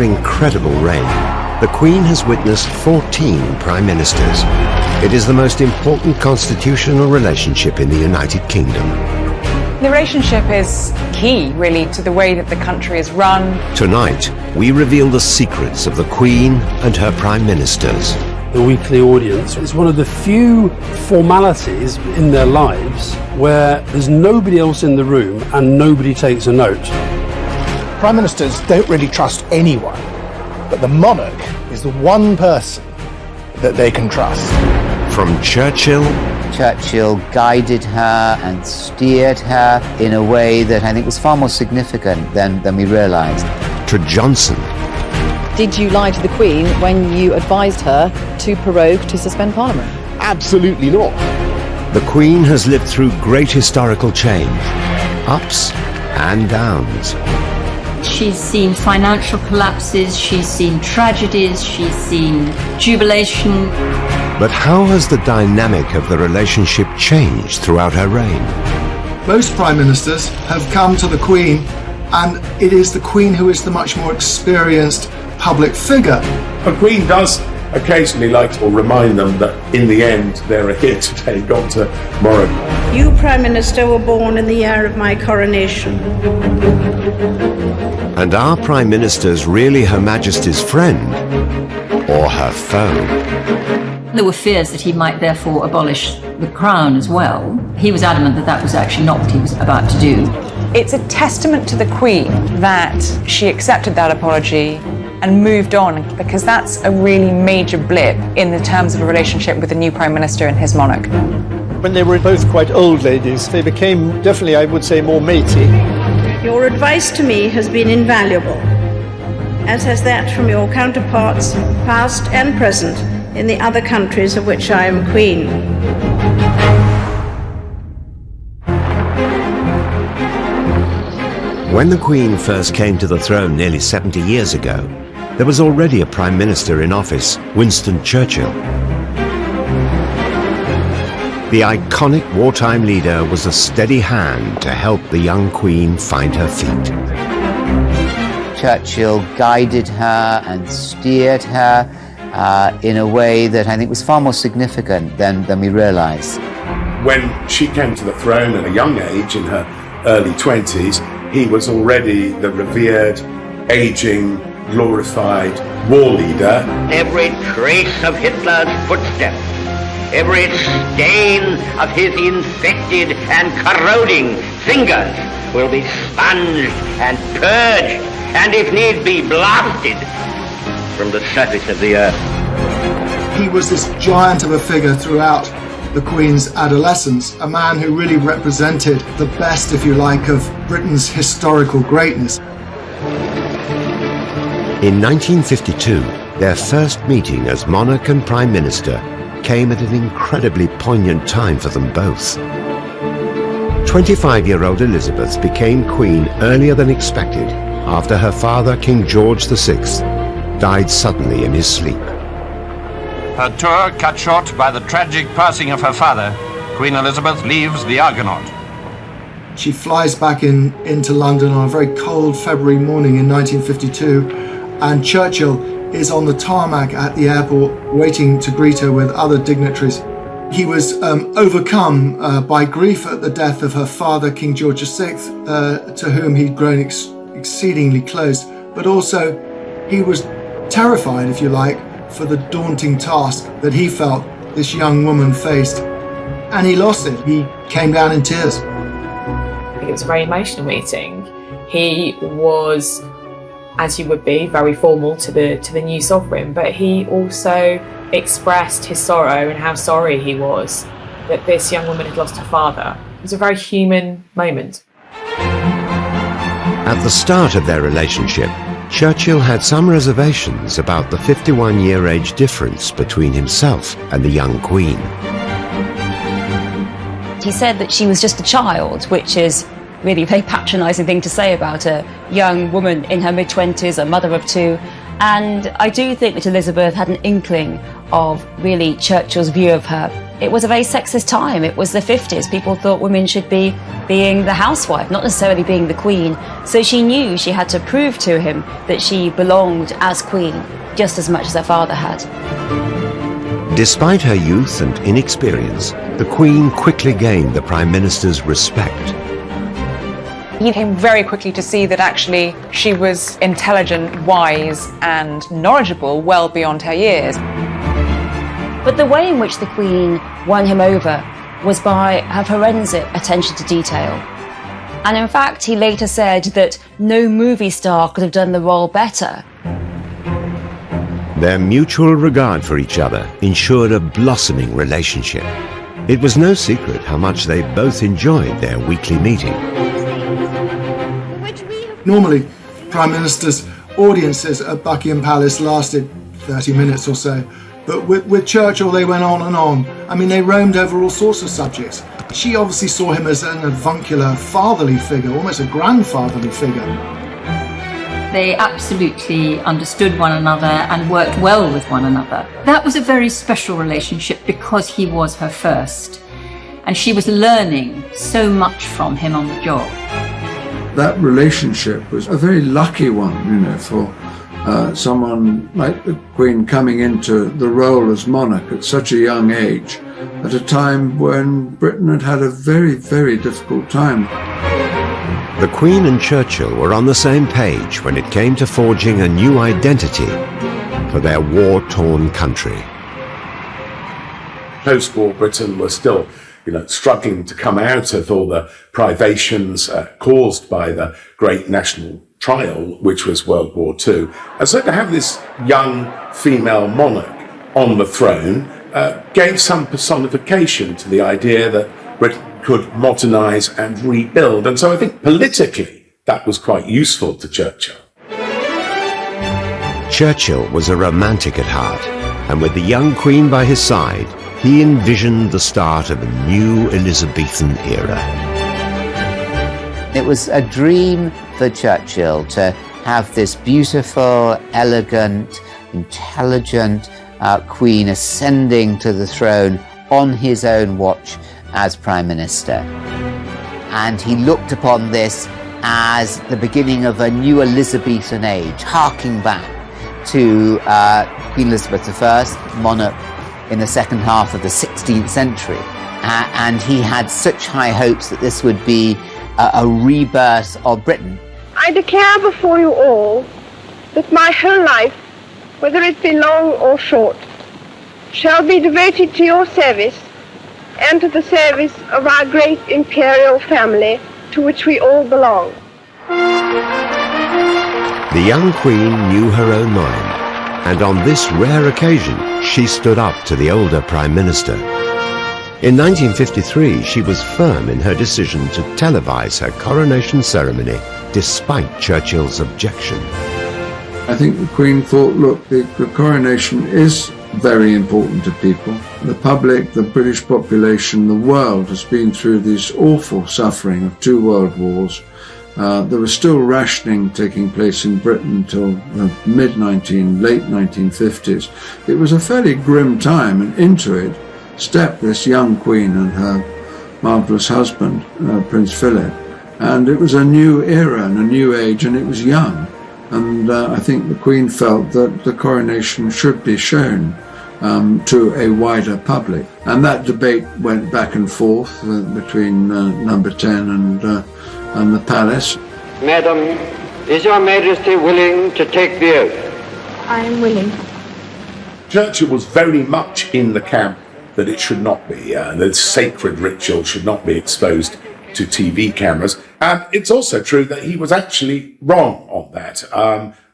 Incredible reign, the Queen has witnessed 14 Prime Ministers. It is the most important constitutional relationship in the United Kingdom. The relationship is key, really, to the way that the country is run. Tonight, we reveal the secrets of the Queen and her Prime Ministers. The weekly audience is one of the few formalities in their lives where there's nobody else in the room and nobody takes a note. Prime Ministers don't really trust anyone, but the monarch is the one person that they can trust. From Churchill guided her and steered her in a way that I think was far more significant than we realised. to Johnson. Did you lie to the Queen when you advised her to prorogue to suspend Parliament? Absolutely not. The Queen has lived through great historical change, ups and downs. She's seen financial collapses, she's seen tragedies, she's seen jubilation. But how has the dynamic of the relationship changed throughout her reign? Most Prime Ministers have come to the Queen, and it is the Queen who is the much more experienced public figure. The Queen does occasionally like to remind them that in the end they're here today, not tomorrow. You, Prime Minister, were born in the year of my coronation. And are Prime Ministers really Her Majesty's friend or her foe? There were fears that he might therefore abolish the crown as well. He was adamant that that was actually not what he was about to do. It's a testament to the Queen that she accepted that apology and moved on, because that's a really major blip in the terms of a relationship with the new Prime Minister and his monarch. When they were both quite old ladies, they became definitely, I would say, more matey. Your advice to me has been invaluable, as has that from your counterparts, past and present, in the other countries of which I am Queen. When the Queen first came to the throne nearly 70 years ago, there was already a Prime Minister in office, Winston Churchill. The iconic wartime leader was a steady hand to help the young Queen find her feet. Churchill guided her and steered her in a way that I think was far more significant than we realised. When she came to the throne at a young age, in her early 20s, he was already the revered, ageing, glorified war leader. Every trace of Hitler's footsteps, every stain of his infected and corroding fingers will be sponged and purged, and if need be, blasted from the surface of the earth. He was this giant of a figure throughout the Queen's adolescence, a man who really represented the best, if you like, of Britain's historical greatness. In 1952, their first meeting as monarch and Prime Minister came at an incredibly poignant time for them both. 25-year-old Elizabeth became Queen earlier than expected after her father, King George VI, died suddenly in his sleep. Her tour cut short by the tragic passing of her father, Queen Elizabeth leaves the Argonaut. She flies back into London on a very cold February morning in 1952, and Churchill is on the tarmac at the airport waiting to greet her with other dignitaries. He was overcome by grief at the death of her father, King George VI, to whom he'd grown exceedingly close, but also he was terrified, if you like, for the daunting task that he felt this young woman faced. And he lost it. He came down in tears. It was a very emotional meeting. He was, as you would be, very formal to the new sovereign, but he also expressed his sorrow and how sorry he was that this young woman had lost her father. It was a very human moment. At the start of their relationship, Churchill had some reservations about the 51-year age difference between himself and the young Queen. He said that she was just a child, which is really a very patronising thing to say about a young woman in her mid-20s, a mother of two. And I do think that Elizabeth had an inkling of really Churchill's view of her it was a very sexist time. It was the 50s. People thought women should be being the housewife, not necessarily being the queen. So she knew she had to prove to him that she belonged as queen just as much as her father had. Despite her youth and inexperience, the Queen quickly gained the Prime Minister's respect. He came very quickly to see that actually she was intelligent, wise, and knowledgeable well beyond her years. But the way in which the Queen won him over was by her forensic attention to detail. And in fact, he later said that no movie star could have done the role better. Their mutual regard for each other ensured a blossoming relationship. It was no secret how much they both enjoyed their weekly meeting. Normally, Prime Minister's audiences at Buckingham Palace lasted 30 minutes or so, but with Churchill they went on and on. I mean, they roamed over all sorts of subjects. She obviously saw him as an avuncular, fatherly figure, almost a grandfatherly figure. They absolutely understood one another and worked well with one another. That was a very special relationship because he was her first, and she was learning so much from him on the job. That relationship was a very lucky one, for someone like the Queen coming into the role as monarch at such a young age, at a time when Britain had had a very, very difficult time. The Queen and Churchill were on the same page when it came to forging a new identity for their war-torn country. Post-war Britain was still, struggling to come out of all the privations caused by the great national trial, which was World War II. And so to have this young female monarch on the throne gave some personification to the idea that Britain could modernise and rebuild. And so I think politically that was quite useful to Churchill. Churchill was a romantic at heart, and with the young Queen by his side, he envisioned the start of a new Elizabethan era. It was a dream for Churchill to have this beautiful, elegant, intelligent Queen ascending to the throne on his own watch as Prime Minister. And he looked upon this as the beginning of a new Elizabethan age, harking back to Queen Elizabeth I, monarch in the second half of the 16th century. And he had such high hopes that this would be a rebirth of Britain. I declare before you all that my whole life, whether it be long or short, shall be devoted to your service and to the service of our great imperial family to which we all belong. The young Queen knew her own mind, and on this rare occasion she stood up to the older Prime Minister. In 1953 she was firm in her decision to televise her coronation ceremony despite Churchill's objection. I think the Queen thought, look, the coronation is very important to people. The public, the British population, the world has been through this awful suffering of 2 world wars. There was still rationing taking place in Britain until the late 1950s. It was a fairly grim time, and into it stepped this young Queen and her marvellous husband, Prince Philip. And it was a new era and a new age, and it was young. And I think the Queen felt that the coronation should be shown to a wider public. And that debate went back and forth between Number 10 and the palace. Madam, is your Majesty willing to take the oath? I am willing. Churchill was very much in the camp that it should not be, that sacred ritual should not be exposed to TV cameras. And it's also true that he was actually wrong on that.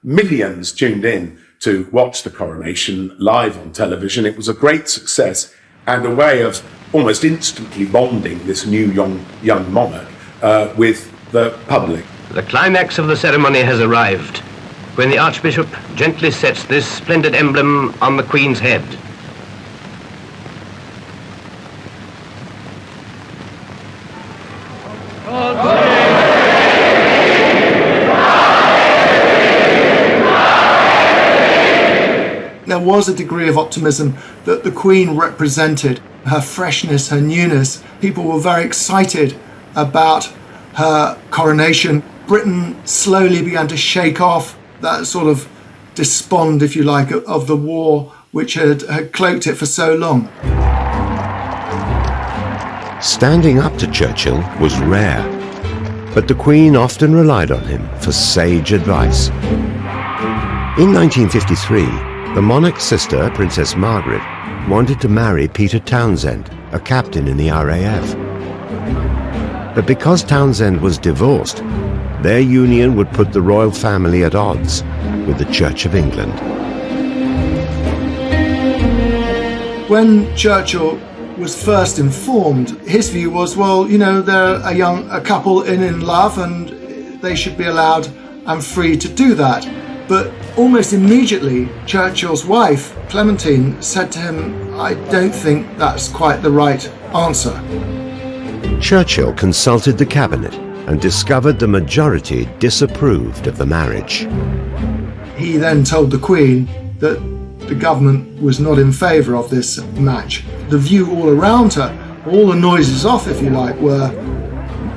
Millions tuned in to watch the coronation live on television. It was a great success and a way of almost instantly bonding this new young monarch with the public. The climax of the ceremony has arrived, when the Archbishop gently sets this splendid emblem on the Queen's head. There was a degree of optimism that the Queen represented her freshness, her newness. People were very excited about her coronation. Britain slowly began to shake off that sort of despond, if you like, of the war which had cloaked it for so long. Standing up to Churchill was rare, but the Queen often relied on him for sage advice. In 1953, the monarch's sister, Princess Margaret, wanted to marry Peter Townsend, a captain in the RAF. But because Townsend was divorced, their union would put the royal family at odds with the Church of England. When Churchill was first informed, his view was, well, you know, they're a couple in love and they should be allowed and free to do that. But almost immediately, Churchill's wife, Clementine, said to him, I don't think that's quite the right answer. Churchill consulted the cabinet and discovered the majority disapproved of the marriage. He then told the Queen that the government was not in favour of this match. The view all around her, all the noises off, if you like, were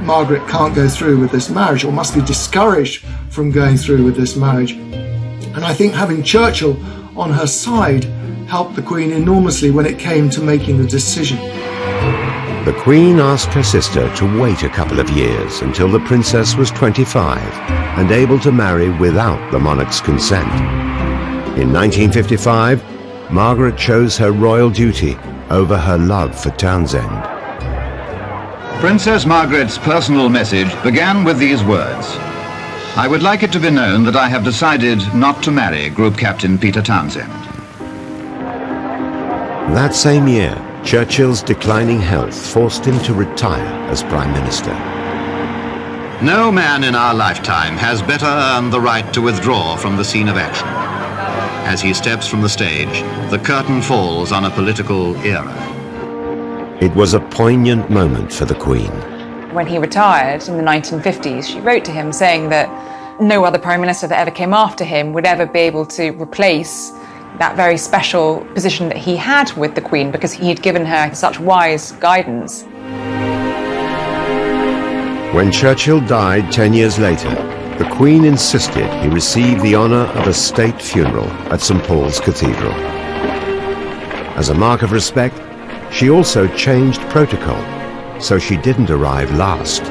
Margaret can't go through with this marriage or must be discouraged from going through with this marriage. And I think having Churchill on her side helped the Queen enormously when it came to making the decision. The Queen asked her sister to wait a couple of years until the princess was 25 and able to marry without the monarch's consent. In 1955, Margaret chose her royal duty over her love for Townsend. Princess Margaret's personal message began with these words: I would like it to be known that I have decided not to marry Group Captain Peter Townsend. That same year, Churchill's declining health forced him to retire as Prime Minister. No man in our lifetime has better earned the right to withdraw from the scene of action. As he steps from the stage, the curtain falls on a political era. It was a poignant moment for the Queen. When he retired in the 1950s, she wrote to him saying that no other Prime Minister that ever came after him would ever be able to replace that very special position that he had with the Queen because he had given her such wise guidance. When Churchill died 10 years later, the Queen insisted he receive the honour of a state funeral at St. Paul's Cathedral. As a mark of respect, she also changed protocol, so she didn't arrive last.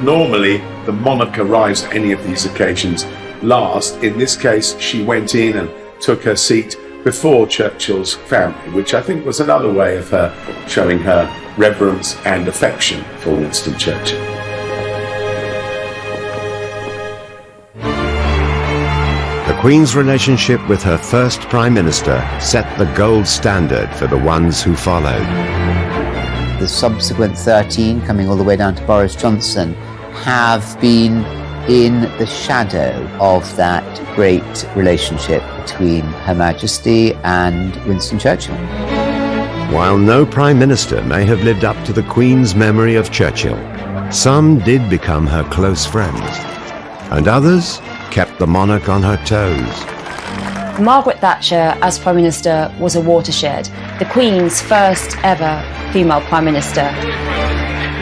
Normally, the monarch arrives at any of these occasions last. In this case, she went in and took her seat before Churchill's family, which I think was another way of her showing her reverence and affection for Winston Churchill. The Queen's relationship with her first Prime Minister set the gold standard for the ones who followed. The subsequent 13, coming all the way down to Boris Johnson, have been in the shadow of that great relationship between Her Majesty and Winston Churchill. While no Prime Minister may have lived up to the Queen's memory of Churchill, some did become her close friends, and others kept the monarch on her toes. Margaret Thatcher as Prime Minister was a watershed, the Queen's first ever female Prime Minister.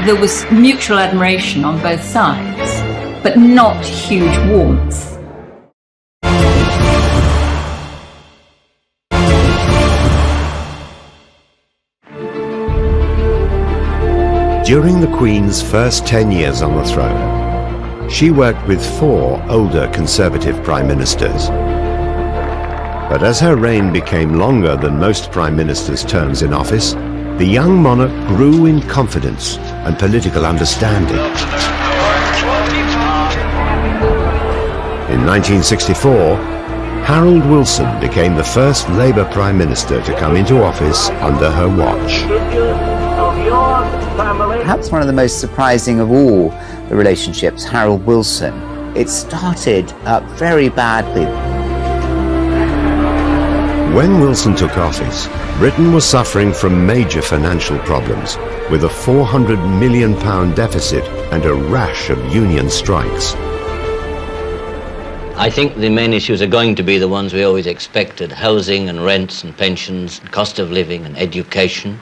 There was mutual admiration on both sides, but not huge warmth. During the Queen's first 10 years on the throne, she worked with 4 older Conservative Prime Ministers. But as her reign became longer than most Prime Ministers' terms in office, the young monarch grew in confidence and political understanding. In 1964, Harold Wilson became the first Labour Prime Minister to come into office under her watch. Perhaps one of the most surprising of all the relationships, Harold Wilson. It started very badly. When Wilson took office, Britain was suffering from major financial problems, with a £400 million deficit and a rash of union strikes. I think the main issues are going to be the ones we always expected: housing and rents and pensions, and cost of living and education.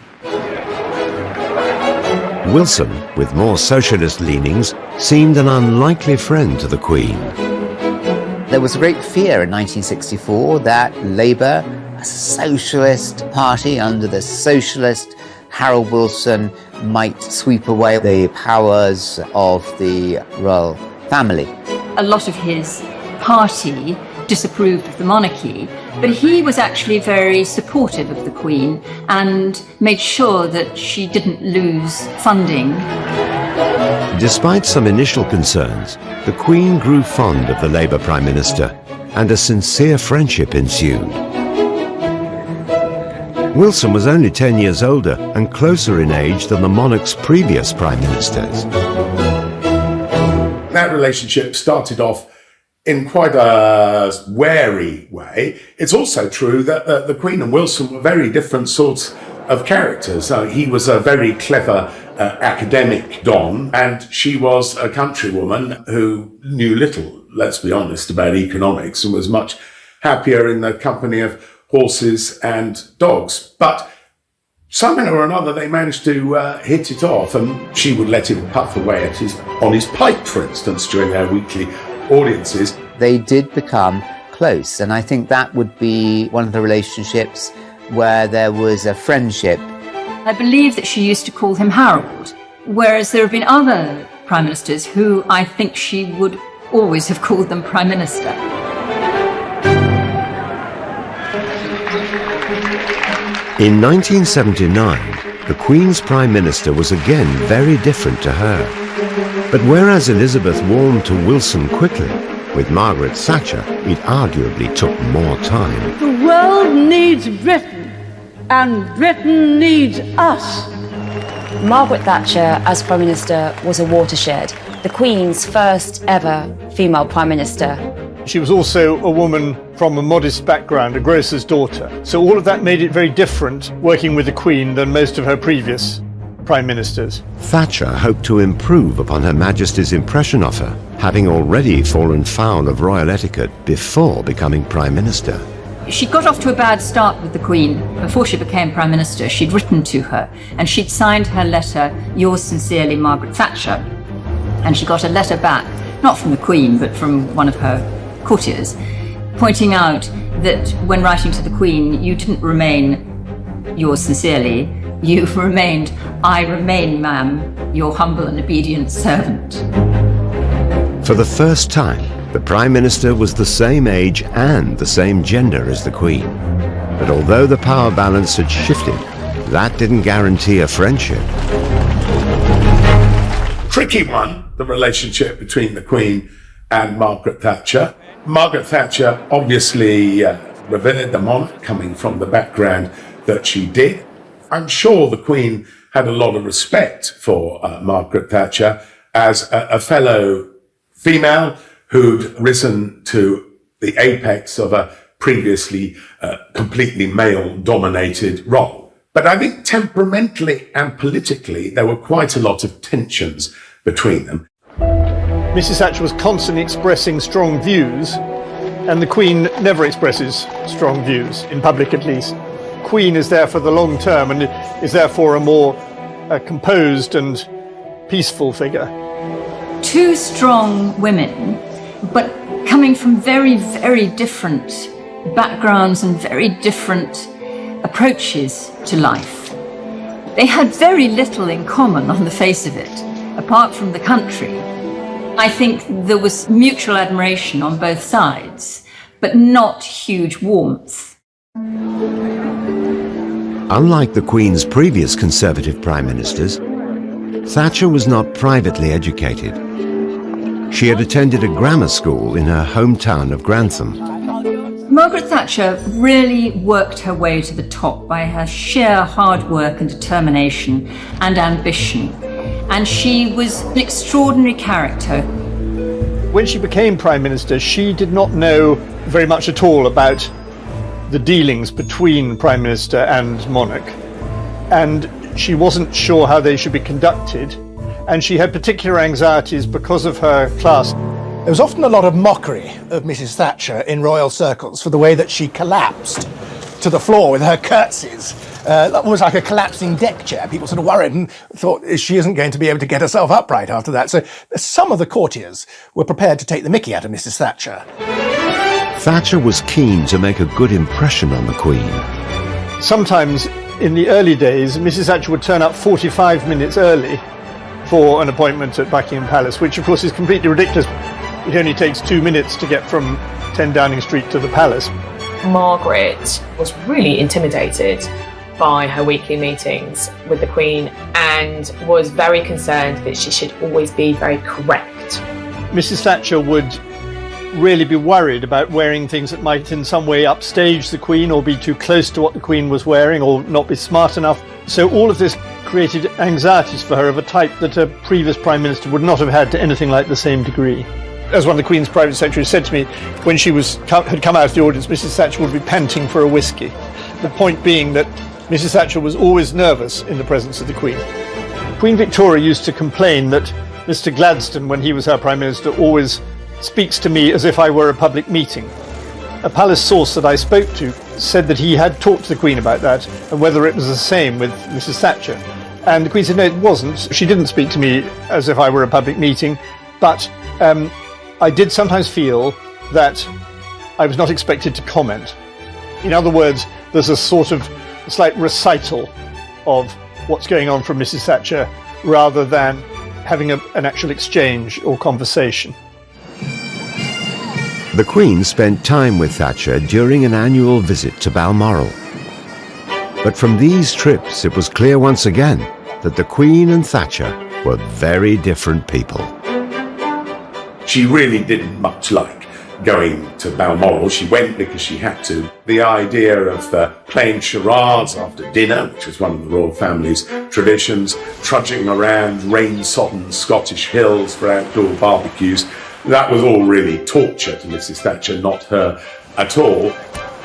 Wilson, with more socialist leanings, seemed an unlikely friend to the Queen. There was a great fear in 1964 that Labour, a socialist party under the socialist Harold Wilson, might sweep away the powers of the royal family. A lot of his party disapproved of the monarchy, but he was actually very supportive of the Queen and made sure that she didn't lose funding. Despite some initial concerns, the Queen grew fond of the Labour Prime Minister, and a sincere friendship ensued. Wilson was only 10 years older and closer in age than the monarch's previous prime ministers. That relationship started off in quite a wary way. It's also true that the Queen and Wilson were very different sorts of characters. He was a very clever academic don, and she was a countrywoman who knew little, let's be honest, about economics, and was much happier in the company of horses and dogs. But somehow or another they managed to hit it off, and she would let him puff away at on his pipe, for instance, during their weekly audiences. They did become close, and I think that would be one of the relationships where there was a friendship. I believe that she used to call him Harold, whereas there have been other prime ministers who I think she would always have called them prime minister. In 1979, the Queen's Prime Minister was again very different to her. But whereas Elizabeth warmed to Wilson quickly, with Margaret Thatcher, it arguably took more time. The world needs Britain, and Britain needs us. Margaret Thatcher, as Prime Minister, was a watershed, the Queen's first ever female Prime Minister. She was also a woman from a modest background, a grocer's daughter. So all of that made it very different working with the Queen than most of her previous Prime Ministers. Thatcher hoped to improve upon Her Majesty's impression of her, having already fallen foul of royal etiquette before becoming Prime Minister. She got off to a bad start with the Queen. Before she became Prime Minister, she'd written to her and she'd signed her letter, "Yours sincerely, Margaret Thatcher." And she got a letter back, not from the Queen, but from one of her courtiers, pointing out that when writing to the Queen, you didn't remain "yours sincerely," you remained "I remain, ma'am, your humble and obedient servant." For the first time, the Prime Minister was the same age and the same gender as the Queen. But although the power balance had shifted, that didn't guarantee a friendship. Tricky one, the relationship between the Queen and Margaret Thatcher. Margaret Thatcher obviously revered the monarch, coming from the background that she did. I'm sure the Queen had a lot of respect for Margaret Thatcher as a fellow female who'd risen to the apex of a previously completely male-dominated role. But I think temperamentally and politically, there were quite a lot of tensions between them. Mrs. Thatcher was constantly expressing strong views, and the Queen never expresses strong views, in public at least. Queen is there for the long term and is therefore a more composed and peaceful figure. Two strong women, but coming from very, very different backgrounds and very different approaches to life. They had very little in common on the face of it, apart from the country. I think there was mutual admiration on both sides, but not huge warmth. Unlike the Queen's previous Conservative Prime Ministers, Thatcher was not privately educated. She had attended a grammar school in her hometown of Grantham. Margaret Thatcher really worked her way to the top by her sheer hard work and determination and ambition. And she was an extraordinary character. When she became Prime Minister, she did not know very much at all about the dealings between Prime Minister and monarch. And she wasn't sure how they should be conducted. And she had particular anxieties because of her class. There was often a lot of mockery of Mrs. Thatcher in royal circles for the way that she collapsed to the floor with her curtsies. Almost like a collapsing deck chair. People sort of worried and thought she isn't going to be able to get herself upright after that. So some of the courtiers were prepared to take the mickey out of Mrs. Thatcher. Thatcher was keen to make a good impression on the Queen. Sometimes in the early days, Mrs. Thatcher would turn up 45 minutes early for an appointment at Buckingham Palace, which of course is completely ridiculous. It only takes 2 minutes to get from 10 Downing Street to the palace. Margaret was really intimidated by her weekly meetings with the Queen and was very concerned that she should always be very correct. Mrs. Thatcher would really be worried about wearing things that might in some way upstage the Queen or be too close to what the Queen was wearing or not be smart enough. So all of this created anxieties for her of a type that a previous Prime Minister would not have had to anything like the same degree. As one of the Queen's private secretaries said to me, when she had come out of the audience, Mrs. Thatcher would be panting for a whiskey. The point being that Mrs. Thatcher was always nervous in the presence of the Queen. Queen Victoria used to complain that Mr. Gladstone, when he was her Prime Minister, always speaks to me as if I were a public meeting. A palace source that I spoke to said that he had talked to the Queen about that and whether it was the same with Mrs. Thatcher. And the Queen said, no, it wasn't. She didn't speak to me as if I were a public meeting, but I did sometimes feel that I was not expected to comment. In other words, there's a sort of slight recital of what's going on from Mrs. Thatcher rather than having an actual exchange or conversation. The Queen spent time with Thatcher during an annual visit to Balmoral. But from these trips, it was clear once again that the Queen and Thatcher were very different people. She really didn't much like going to Balmoral. She went because she had to. The idea of playing charades after dinner, which was one of the royal family's traditions, trudging around rain-sodden Scottish hills for outdoor barbecues, that was all really torture to Mrs. Thatcher, not her at all.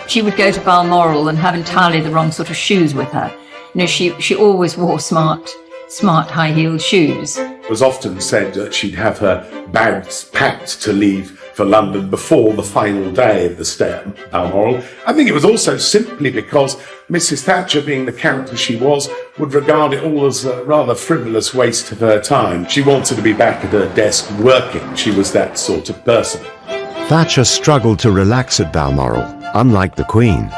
She would go to Balmoral and have entirely the wrong sort of shoes with her. You know, she always wore smart high-heeled shoes. It was often said that she'd have her bags packed to leave for London before the final day of the stay at Balmoral. I think it was also simply because Mrs. Thatcher, being the character she was, would regard it all as a rather frivolous waste of her time. She wanted to be back at her desk working. She was that sort of person. Thatcher struggled to relax at Balmoral, unlike the Queen.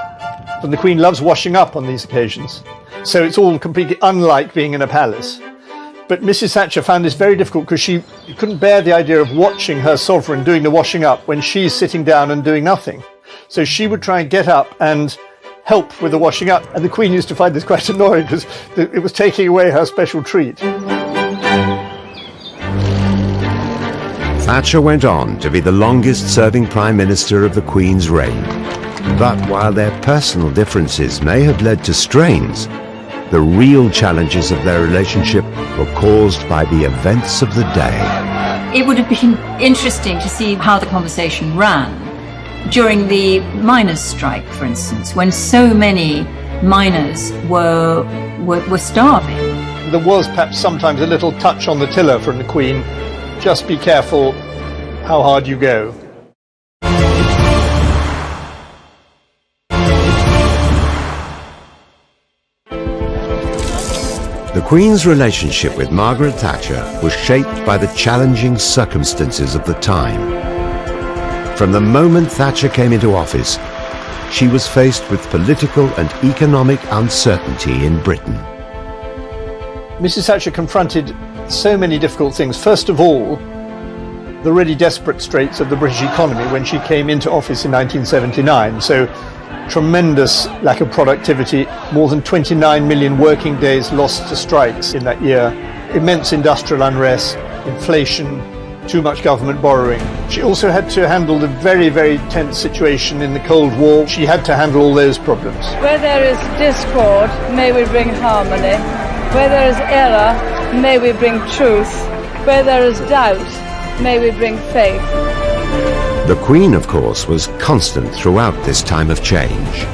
And the Queen loves washing up on these occasions, so it's all completely unlike being in a palace. But Mrs. Thatcher found this very difficult because she couldn't bear the idea of watching her sovereign doing the washing up when she's sitting down and doing nothing. So she would try and get up and help with the washing up. And the Queen used to find this quite annoying because it was taking away her special treat. Thatcher went on to be the longest-serving Prime Minister of the Queen's reign. But while their personal differences may have led to strains, the real challenges of their relationship were caused by the events of the day. It would have been interesting to see how the conversation ran during the miners' strike, for instance, when so many miners were starving. There was perhaps sometimes a little touch on the tiller from the Queen. Just be careful how hard you go. The Queen's relationship with Margaret Thatcher was shaped by the challenging circumstances of the time. From the moment Thatcher came into office, she was faced with political and economic uncertainty in Britain. Mrs. Thatcher confronted so many difficult things. First of all, the really desperate straits of the British economy when she came into office in 1979. So tremendous lack of productivity, more than 29 million working days lost to strikes in that year, immense industrial unrest, inflation, too much government borrowing. She also had to handle the very, very tense situation in the Cold War. She had to handle all those problems. Where there is discord, may we bring harmony. Where there is error, may we bring truth. Where there is doubt, may we bring faith. The Queen, of course, was constant throughout this time of change.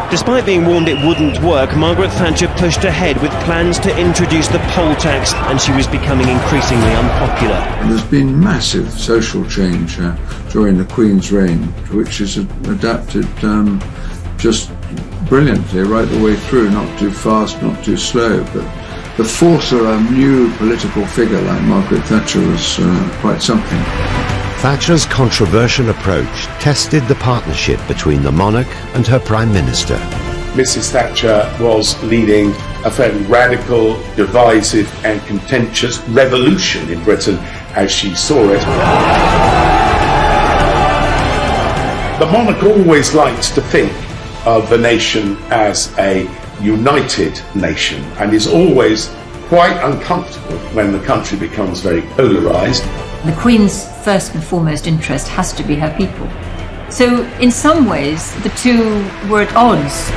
Despite being warned it wouldn't work, Margaret Thatcher pushed ahead with plans to introduce the poll tax, and she was becoming increasingly unpopular. There's been massive social change during the Queen's reign, which is adapted just brilliantly right the way through, not too fast, not too slow, but the force of a new political figure like Margaret Thatcher was quite something. Thatcher's controversial approach tested the partnership between the monarch and her Prime Minister. Mrs. Thatcher was leading a fairly radical, divisive and contentious revolution in Britain as she saw it. The monarch always likes to think of the nation as a united nation and is always quite uncomfortable when the country becomes very polarised. The Queen's first and foremost interest has to be her people. So in some ways, the two were at odds.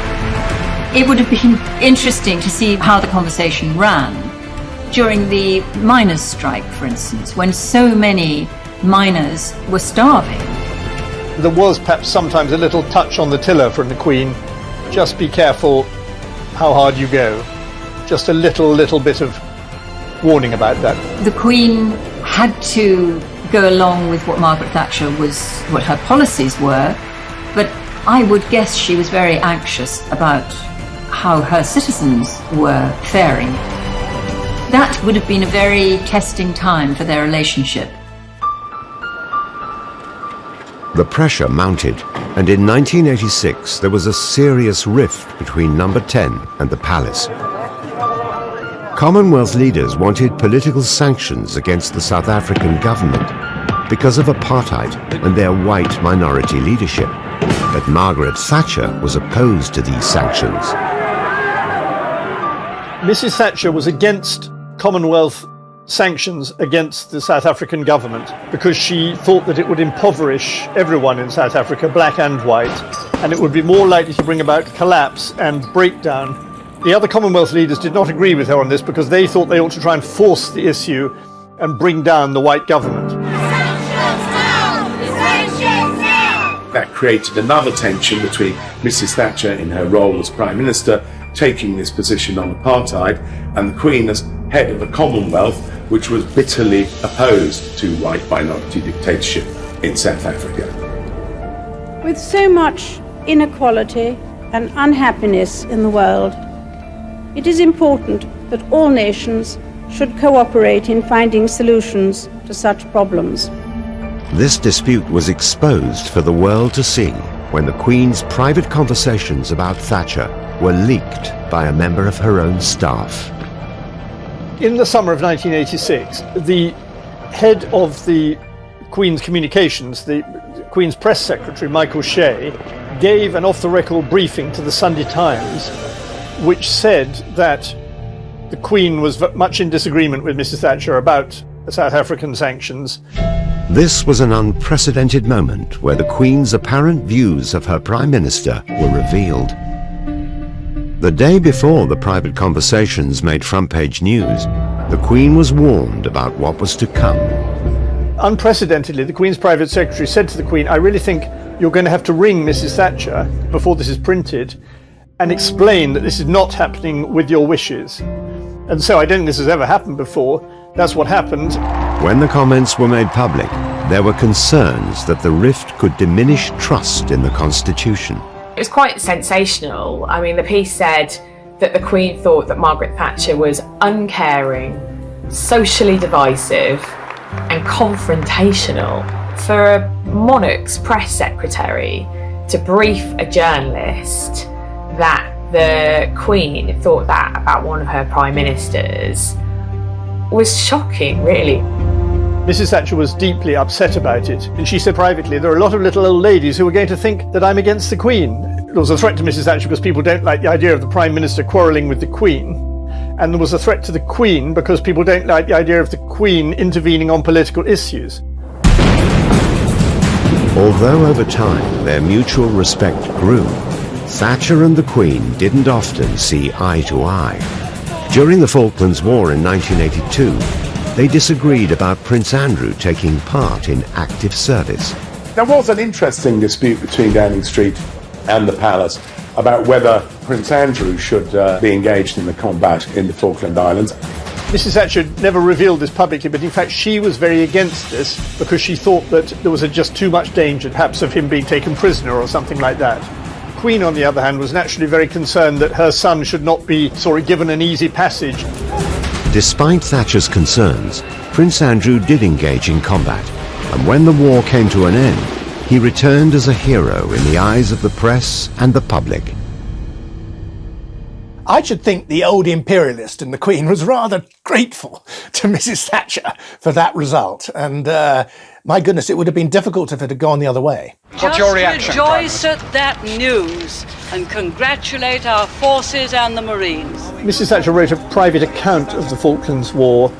It would have been interesting to see how the conversation ran during the miners' strike, for instance, when so many miners were starving. There was perhaps sometimes a little touch on the tiller from the Queen. Just be careful how hard you go. Just a little bit of warning about that. The Queen had to go along with what Margaret Thatcher was, what her policies were, but I would guess she was very anxious about how her citizens were faring. That would have been a very testing time for their relationship. The pressure mounted, and in 1986 there was a serious rift between Number 10 and the palace. Commonwealth leaders wanted political sanctions against the South African government because of apartheid and their white minority leadership. But Margaret Thatcher was opposed to these sanctions. Mrs. Thatcher was against Commonwealth sanctions against the South African government because she thought that it would impoverish everyone in South Africa, black and white, and it would be more likely to bring about collapse and breakdown. The other Commonwealth leaders did not agree with her on this because they thought they ought to try and force the issue and bring down the white government. That created another tension between Mrs. Thatcher in her role as Prime Minister, taking this position on apartheid, and the Queen as head of the Commonwealth, which was bitterly opposed to white minority dictatorship in South Africa. With so much inequality and unhappiness in the world, it is important that all nations should cooperate in finding solutions to such problems. This dispute was exposed for the world to see when the Queen's private conversations about Thatcher were leaked by a member of her own staff. In the summer of 1986, the head of the Queen's communications, the Queen's press secretary, Michael Shea, gave an off-the-record briefing to the Sunday Times, which said that the Queen was much in disagreement with Mrs. Thatcher about the South African sanctions. This was an unprecedented moment where the Queen's apparent views of her Prime Minister were revealed. The day before the private conversations made front-page news, the Queen was warned about what was to come. Unprecedentedly, the Queen's private secretary said to the Queen, "I really think you're going to have to ring Mrs. Thatcher before this is printed and explain that this is not happening with your wishes." And so I don't think this has ever happened before. That's what happened. When the comments were made public, there were concerns that the rift could diminish trust in the Constitution. It was quite sensational. I mean, the piece said that the Queen thought that Margaret Thatcher was uncaring, socially divisive and confrontational. For a monarch's press secretary to brief a journalist that the Queen thought that about one of her prime ministers was shocking, really. Mrs. Thatcher was deeply upset about it, and she said privately, there are a lot of little old ladies who are going to think that I'm against the Queen. There was a threat to Mrs. Thatcher because people don't like the idea of the Prime Minister quarrelling with the Queen, and there was a threat to the Queen because people don't like the idea of the Queen intervening on political issues. Although over time their mutual respect grew, Thatcher and the Queen didn't often see eye to eye. During the Falklands War in 1982, they disagreed about Prince Andrew taking part in active service. There was an interesting dispute between Downing Street and the palace about whether Prince Andrew should be engaged in the combat in the Falkland Islands. Mrs. Thatcher never revealed this publicly, but in fact she was very against this because she thought that there was just too much danger, perhaps of him being taken prisoner or something like that. The Queen, on the other hand, was naturally very concerned that her son should not be given an easy passage. Despite Thatcher's concerns, Prince Andrew did engage in combat, and when the war came to an end, he returned as a hero in the eyes of the press and the public. I should think the old imperialist and the Queen was rather grateful to Mrs. Thatcher for that result. And my goodness, it would have been difficult if it had gone the other way. What's your reaction? Rejoice at that news and congratulate our forces and the Marines. Mrs. Thatcher wrote a private account of the Falklands War.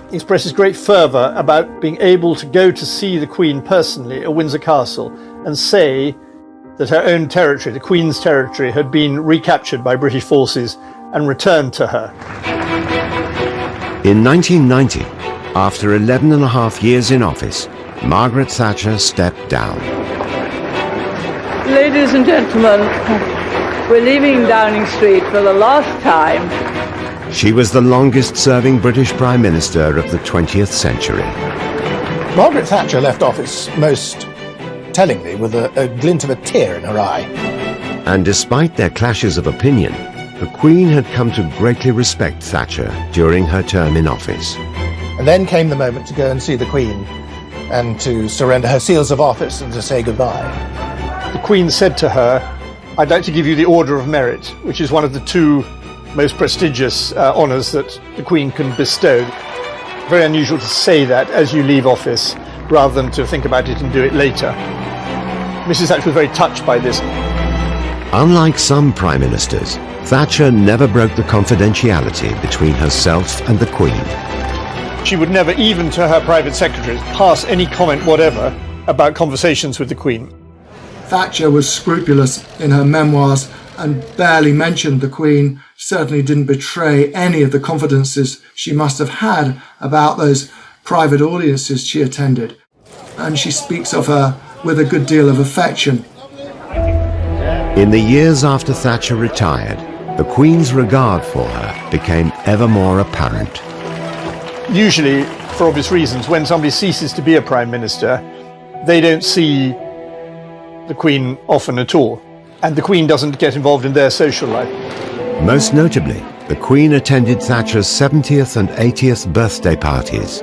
He expresses great fervour about being able to go to see the Queen personally at Windsor Castle and say that her own territory, the Queen's territory, had been recaptured by British forces and returned to her. In 1990, after 11 and a half years in office, Margaret Thatcher stepped down. Ladies and gentlemen, we're leaving Downing Street for the last time. She was the longest-serving British Prime Minister of the 20th century. Margaret Thatcher left office most tellingly with a glint of a tear in her eye. And despite their clashes of opinion, the Queen had come to greatly respect Thatcher during her term in office. And then came the moment to go and see the Queen and to surrender her seals of office and to say goodbye. The Queen said to her, "I'd like to give you the Order of Merit," which is one of the two most prestigious honours that the Queen can bestow. Very unusual to say that as you leave office, rather than to think about it and do it later. Mrs. Thatcher was very touched by this. Unlike some prime ministers, Thatcher never broke the confidentiality between herself and the Queen. She would never, even to her private secretaries, pass any comment whatever about conversations with the Queen. Thatcher was scrupulous in her memoirs and barely mentioned the Queen, certainly didn't betray any of the confidences she must have had about those private audiences she attended. And she speaks of her with a good deal of affection. In the years after Thatcher retired, the Queen's regard for her became ever more apparent. Usually, for obvious reasons, when somebody ceases to be a Prime Minister, they don't see the Queen often at all. And the Queen doesn't get involved in their social life. Most notably, the Queen attended Thatcher's 70th and 80th birthday parties.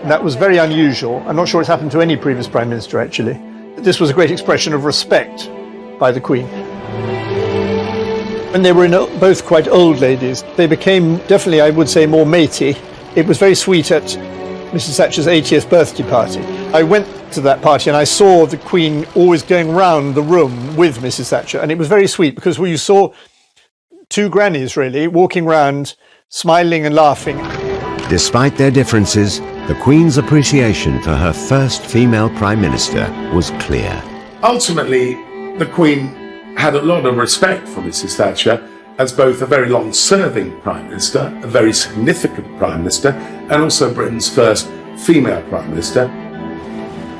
That was very unusual. I'm not sure it's happened to any previous Prime Minister, actually. This was a great expression of respect by the Queen. When they were both quite old ladies, they became definitely, I would say, more matey. It was very sweet at Mrs. Thatcher's 80th birthday party. I went to that party and I saw the Queen always going round the room with Mrs. Thatcher, and it was very sweet because you saw two grannies, really, walking round, smiling and laughing. Despite their differences, the Queen's appreciation for her first female Prime Minister was clear. Ultimately, the Queen had a lot of respect for Mrs. Thatcher as both a very long-serving Prime Minister, a very significant Prime Minister, and also Britain's first female Prime Minister.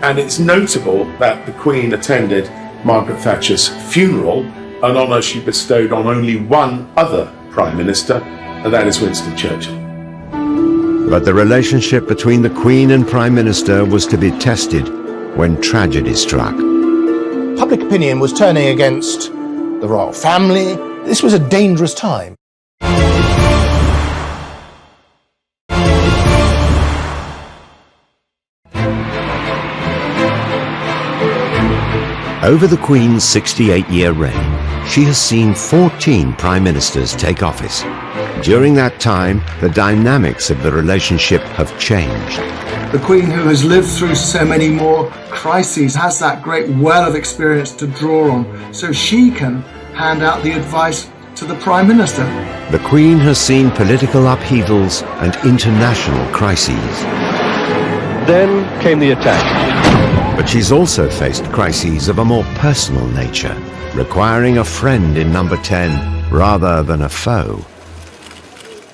And it's notable that the Queen attended Margaret Thatcher's funeral, an honour she bestowed on only one other Prime Minister, and that is Winston Churchill. But the relationship between the Queen and Prime Minister was to be tested when tragedy struck. Public opinion was turning against the royal family. This was a dangerous time. Over the Queen's 68-year reign, she has seen 14 Prime Ministers take office. During that time, the dynamics of the relationship have changed. The Queen, who has lived through so many more crises, has that great well of experience to draw on, so she can hand out the advice to the Prime Minister. The Queen has seen political upheavals and international crises. Then came the attack. But she's also faced crises of a more personal nature, requiring a friend in number 10 rather than a foe.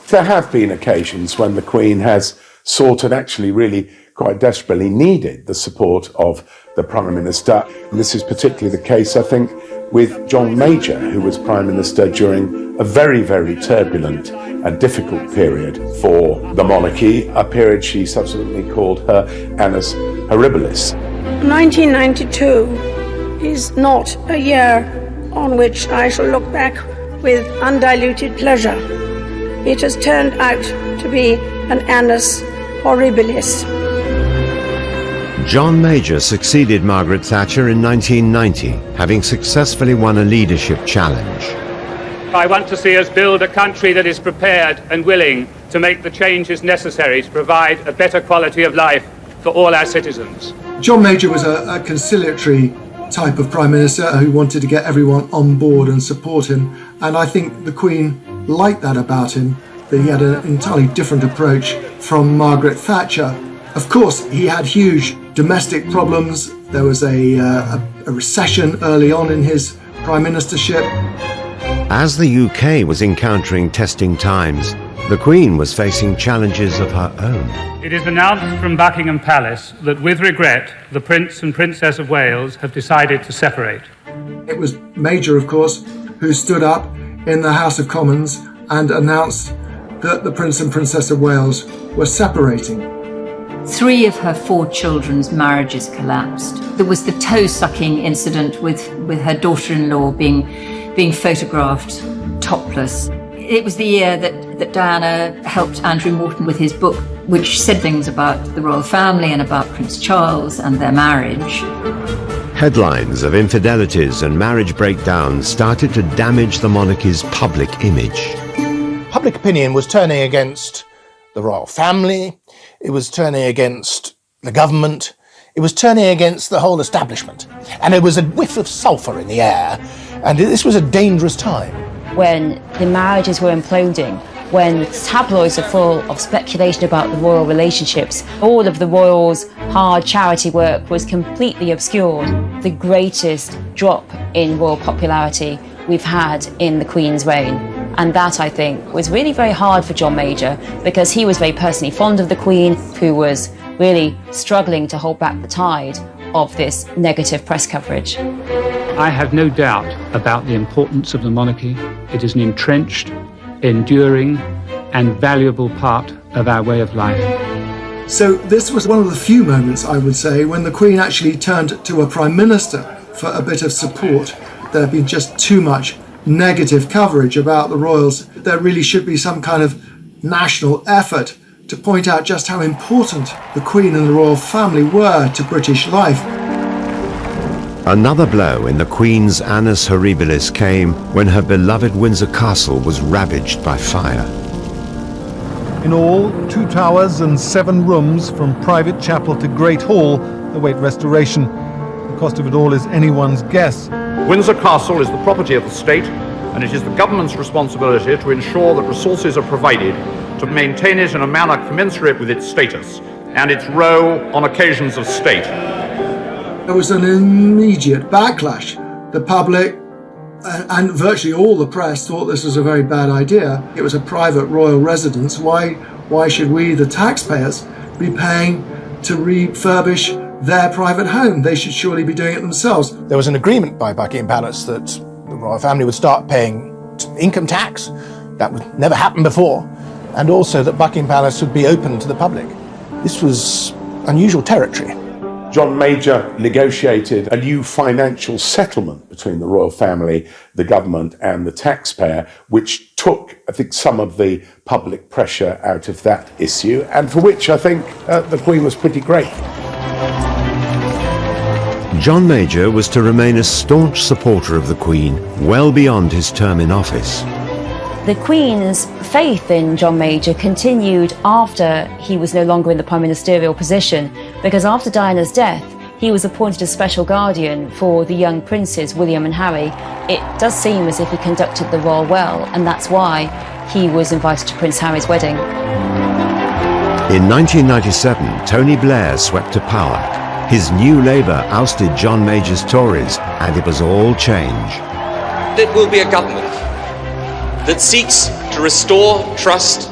There have been occasions when the Queen has sought and actually really quite desperately needed the support of the Prime Minister. And this is particularly the case, I think, with John Major, who was Prime Minister during a very, very turbulent and difficult period for the monarchy, a period she subsequently called her annus horribilis. 1992 is not a year on which I shall look back with undiluted pleasure. It has turned out to be an annus horribilis. John Major succeeded Margaret Thatcher in 1990, having successfully won a leadership challenge. I want to see us build a country that is prepared and willing to make the changes necessary to provide a better quality of life for all our citizens. John Major was a conciliatory type of Prime Minister who wanted to get everyone on board and support him, and I think the Queen liked that about him, that he had an entirely different approach from Margaret Thatcher. Of course, he had huge domestic problems. There was a recession early on in his prime ministership. As the UK was encountering testing times, the Queen was facing challenges of her own. It is announced from Buckingham Palace that, with regret, the Prince and Princess of Wales have decided to separate. It was Major, of course, who stood up in the House of Commons and announced that the Prince and Princess of Wales were separating. 3 of her 4 children's marriages collapsed. There was the toe-sucking incident with her daughter-in-law being photographed topless. It was the year that Diana helped Andrew Morton with his book, which said things about the royal family and about Prince Charles and their marriage. Headlines of infidelities and marriage breakdowns started to damage the monarchy's public image. Public opinion was turning against the royal family, it was turning against the government, it was turning against the whole establishment. And there was a whiff of sulphur in the air, and this was a dangerous time. When the marriages were imploding, when tabloids are full of speculation about the royal relationships, all of the royals' hard charity work was completely obscured. The greatest drop in royal popularity we've had in the Queen's reign. And that, I think, was really very hard for John Major, because he was very personally fond of the Queen, who was really struggling to hold back the tide of this negative press coverage. I have no doubt about the importance of the monarchy. It is an entrenched, enduring, and valuable part of our way of life. So this was one of the few moments, I would say, when the Queen actually turned to a Prime Minister for a bit of support. There had been just too much negative coverage about the royals. There really should be some kind of national effort to point out just how important the Queen and the royal family were to British life. Another blow in the Queen's annus horribilis came when her beloved Windsor Castle was ravaged by fire. In all, 2 towers and 7 rooms from private chapel to Great Hall await restoration. The cost of it all is anyone's guess. Windsor Castle is the property of the state, and it is the government's responsibility to ensure that resources are provided to maintain it in a manner commensurate with its status and its role on occasions of state. There was an immediate backlash. The public and virtually all the press thought this was a very bad idea. It was a private royal residence. Why should we, the taxpayers, be paying to refurbish their private home? They should surely be doing it themselves. There was an agreement by Buckingham Palace that the royal family would start paying income tax. That would never happen before. And also that Buckingham Palace would be open to the public. This was unusual territory. John Major negotiated a new financial settlement between the royal family, the government and the taxpayer, which took, I think, some of the public pressure out of that issue, and for which I think the Queen was pretty grateful. John Major was to remain a staunch supporter of the Queen well beyond his term in office. The Queen's faith in John Major continued after he was no longer in the prime ministerial position, because after Diana's death, he was appointed as special guardian for the young princes, William and Harry. It does seem as if he conducted the role well, and that's why he was invited to Prince Harry's wedding. In 1997, Tony Blair swept to power. His new Labour ousted John Major's Tories, and it was all change. It will be a government that seeks to restore trust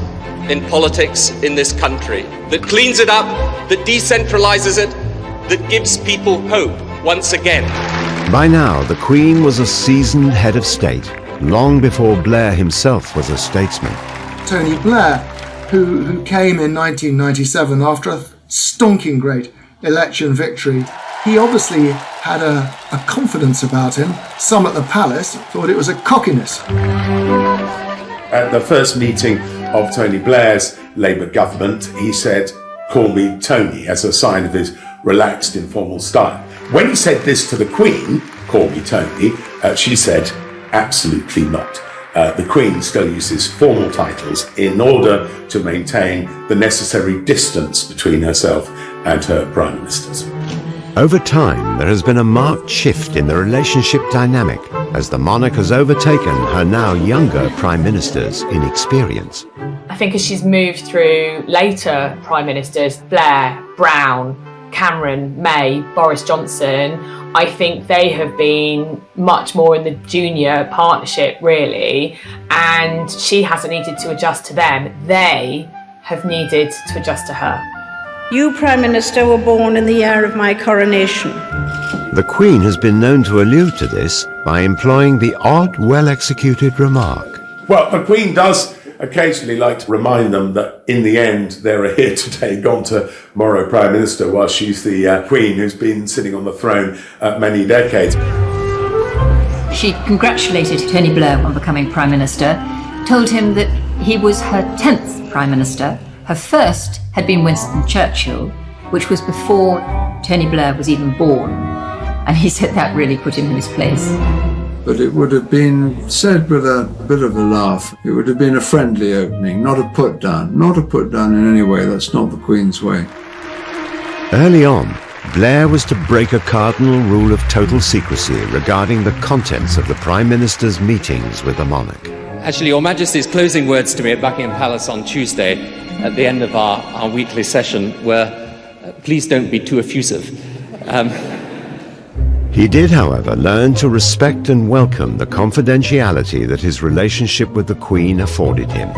in politics in this country, that cleans it up, that decentralises it, that gives people hope once again. By now, the Queen was a seasoned head of state, long before Blair himself was a statesman. Tony Blair, who came in 1997 after a stonking great election victory, he obviously had a confidence about him. Some at the palace thought it was a cockiness. At the first meeting of Tony Blair's Labour government, he said, "Call me Tony," as a sign of his relaxed, informal style. When he said this to the Queen, "Call me Tony," she said, "Absolutely not." The Queen still uses formal titles in order to maintain the necessary distance between herself and her Prime Ministers. Over time, there has been a marked shift in the relationship dynamic as the monarch has overtaken her now younger Prime Ministers in experience. I think as she's moved through later Prime Ministers, Blair, Brown, Cameron, May, Boris Johnson, I think they have been much more in the junior partnership, really, and she hasn't needed to adjust to them. They have needed to adjust to her. You, Prime Minister, were born in the year of my coronation. The Queen has been known to allude to this by employing the odd, well-executed remark. Well, the Queen does occasionally like to remind them that in the end they're a here today, gone tomorrow Prime Minister, while she's the Queen who's been sitting on the throne many decades. She congratulated Tony Blair on becoming Prime Minister, told him that he was her 10th Prime Minister. Her first had been Winston Churchill, which was before Tony Blair was even born. And he said that really put him in his place. But it would have been said with a bit of a laugh. It would have been a friendly opening, not a put down. Not a put down in any way. That's not the Queen's way. Early on, Blair was to break a cardinal rule of total secrecy regarding the contents of the Prime Minister's meetings with the monarch. Actually, Your Majesty's closing words to me at Buckingham Palace on Tuesday, at the end of our weekly session, were, "Please don't be too effusive." He did, however, learn to respect and welcome the confidentiality that his relationship with the Queen afforded him.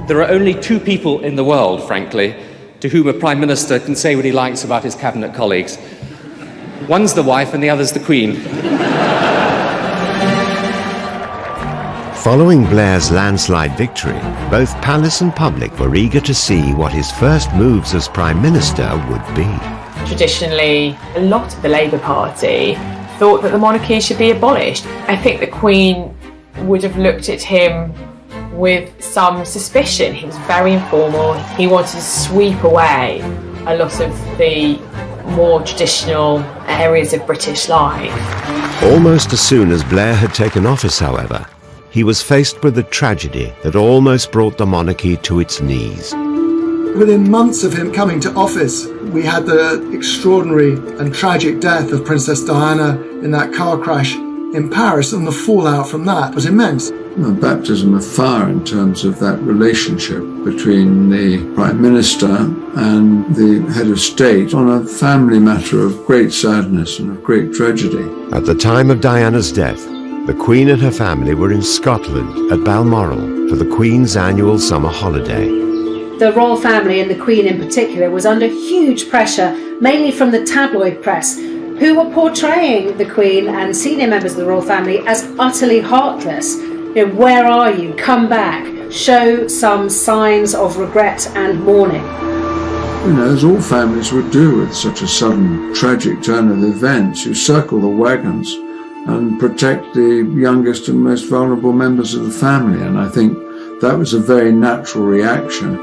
There are only two people in the world, frankly, to whom a Prime Minister can say what he likes about his cabinet colleagues. One's the wife and the other's the Queen. Following Blair's landslide victory, both palace and public were eager to see what his first moves as Prime Minister would be. Traditionally, a lot of the Labour Party thought that the monarchy should be abolished. I think the Queen would have looked at him with some suspicion. He was very informal. He wanted to sweep away a lot of the more traditional areas of British life. Almost as soon as Blair had taken office, however, he was faced with a tragedy that almost brought the monarchy to its knees. Within months of him coming to office, we had the extraordinary and tragic death of Princess Diana in that car crash in Paris, and the fallout from that was immense. A baptism of fire in terms of that relationship between the Prime Minister and the head of state on a family matter of great sadness and of great tragedy. At the time of Diana's death, the Queen and her family were in Scotland at Balmoral for the Queen's annual summer holiday. The royal family, and the Queen in particular, was under huge pressure, mainly from the tabloid press, who were portraying the Queen and senior members of the royal family as utterly heartless. You know, where are you? Come back. Show some signs of regret and mourning. You know, as all families would do with such a sudden tragic turn of events, you circle the wagons and protect the youngest and most vulnerable members of the family. And I think that was a very natural reaction.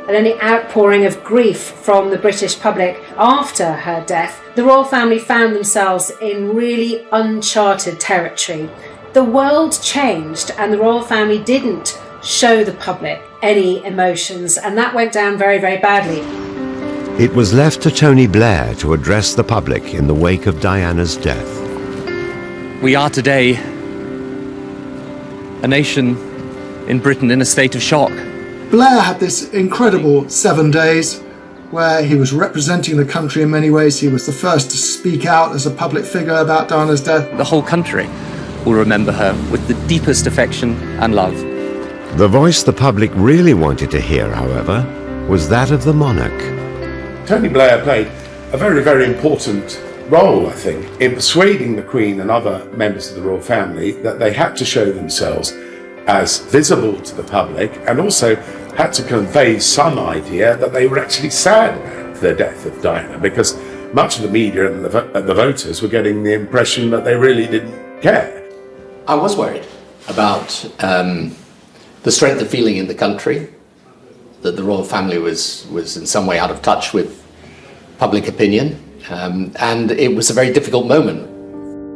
And any outpouring of grief from the British public after her death, the royal family found themselves in really uncharted territory. The world changed and the royal family didn't show the public any emotions, and that went down very, very badly. It was left to Tony Blair to address the public in the wake of Diana's death. We are today a nation in Britain in a state of shock. Blair had this incredible 7 days where he was representing the country in many ways. He was the first to speak out as a public figure about Diana's death. The whole country will remember her with the deepest affection and love. The voice the public really wanted to hear, however, was that of the monarch. Tony Blair played a very, very important role, I think, in persuading the Queen and other members of the royal family that they had to show themselves as visible to the public, and also had to convey some idea that they were actually sad about the death of Diana, because much of the media and the voters were getting the impression that they really didn't care. I was worried about the strength of feeling in the country, that the royal family was in some way out of touch with public opinion, and it was a very difficult moment.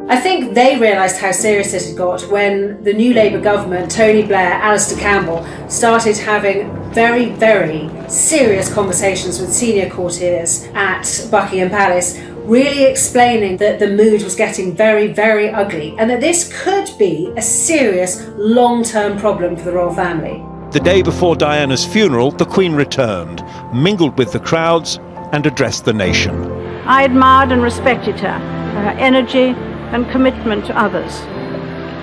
I think they realised how serious it had got when the new Labour government, Tony Blair, Alistair Campbell, started having very, very serious conversations with senior courtiers at Buckingham Palace, really explaining that the mood was getting very, very ugly and that this could be a serious long-term problem for the royal family. The day before Diana's funeral, the Queen returned, mingled with the crowds and addressed the nation. I admired and respected her for her energy and commitment to others,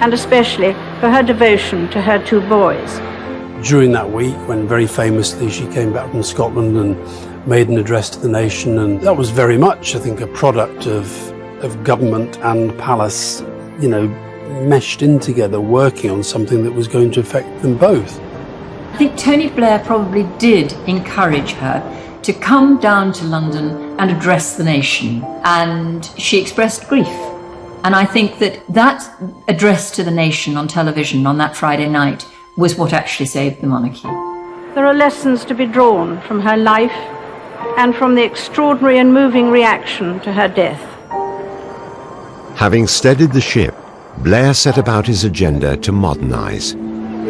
and especially for her devotion to her two boys. During that week, when very famously she came back from Scotland and made an address to the nation, and that was very much, I think, a product of government and palace, you know, meshed in together, working on something that was going to affect them both. I think Tony Blair probably did encourage her to come down to London and address the nation, and she expressed grief. And I think that address to the nation on television on that Friday night was what actually saved the monarchy. There are lessons to be drawn from her life and from the extraordinary and moving reaction to her death. Having steadied the ship, Blair set about his agenda to modernise.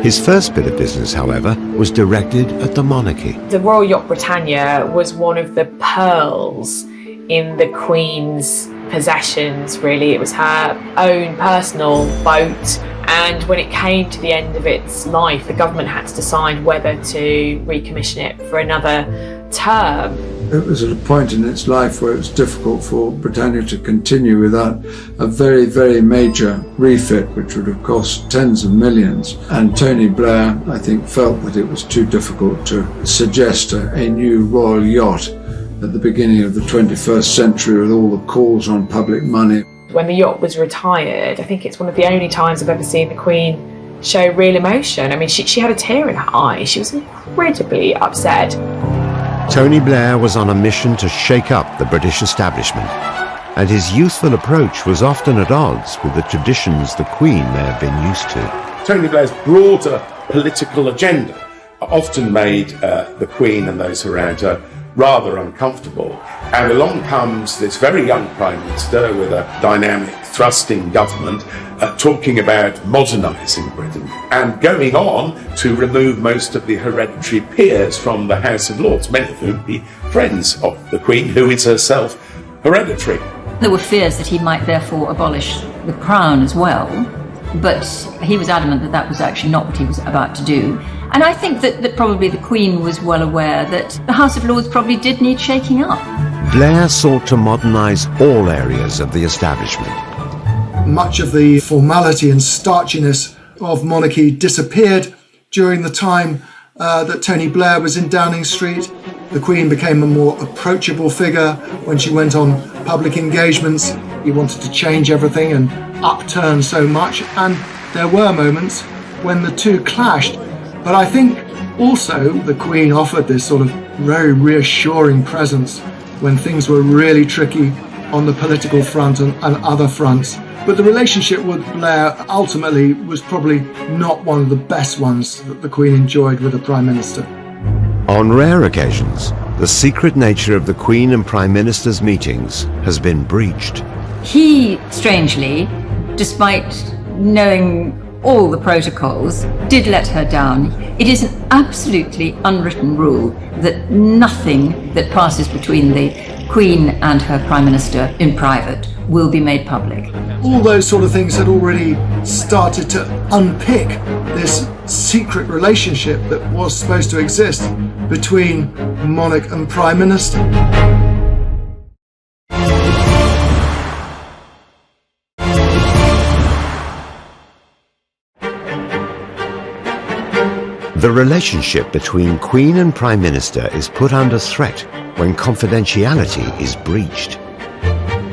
His first bit of business, however, was directed at the monarchy. The Royal Yacht Britannia was one of the pearls in the Queen's possessions, really. It was her own personal boat, and when it came to the end of its life, the government had to decide whether to recommission it for another term. It was at a point in its life where it was difficult for Britannia to continue without a very, very major refit, which would have cost tens of millions. And Tony Blair, I think, felt that it was too difficult to suggest a new royal yacht at the beginning of the 21st century with all the calls on public money. When the yacht was retired, I think it's one of the only times I've ever seen the Queen show real emotion. I mean, she had a tear in her eye. She was incredibly upset. Tony Blair was on a mission to shake up the British establishment, and his youthful approach was often at odds with the traditions the Queen may have been used to. Tony Blair's broader political agenda often made the Queen and those around her rather uncomfortable. And along comes this very young Prime Minister with a dynamic, thrusting government talking about modernising Britain and going on to remove most of the hereditary peers from the House of Lords, many of whom be friends of the Queen, who is herself hereditary. There were fears that he might therefore abolish the crown as well, but he was adamant that that was actually not what he was about to do. And I think that probably the Queen was well aware that the House of Lords probably did need shaking up. Blair sought to modernise all areas of the establishment. Much of the formality and starchiness of monarchy disappeared during the time that Tony Blair was in Downing Street. The Queen became a more approachable figure when she went on public engagements. He wanted to change everything and upturn so much, and there were moments when the two clashed. But I think also the Queen offered this sort of very reassuring presence when things were really tricky on the political front and other fronts. But the relationship with Blair ultimately was probably not one of the best ones that the Queen enjoyed with a Prime Minister. On rare occasions, the secret nature of the Queen and Prime Minister's meetings has been breached. He, strangely, despite knowing all the protocols, did let her down. It is an absolutely unwritten rule that nothing that passes between the Queen and her Prime Minister in private will be made public. All those sort of things had already started to unpick this secret relationship that was supposed to exist between monarch and Prime Minister. The relationship between Queen and Prime Minister is put under threat when confidentiality is breached.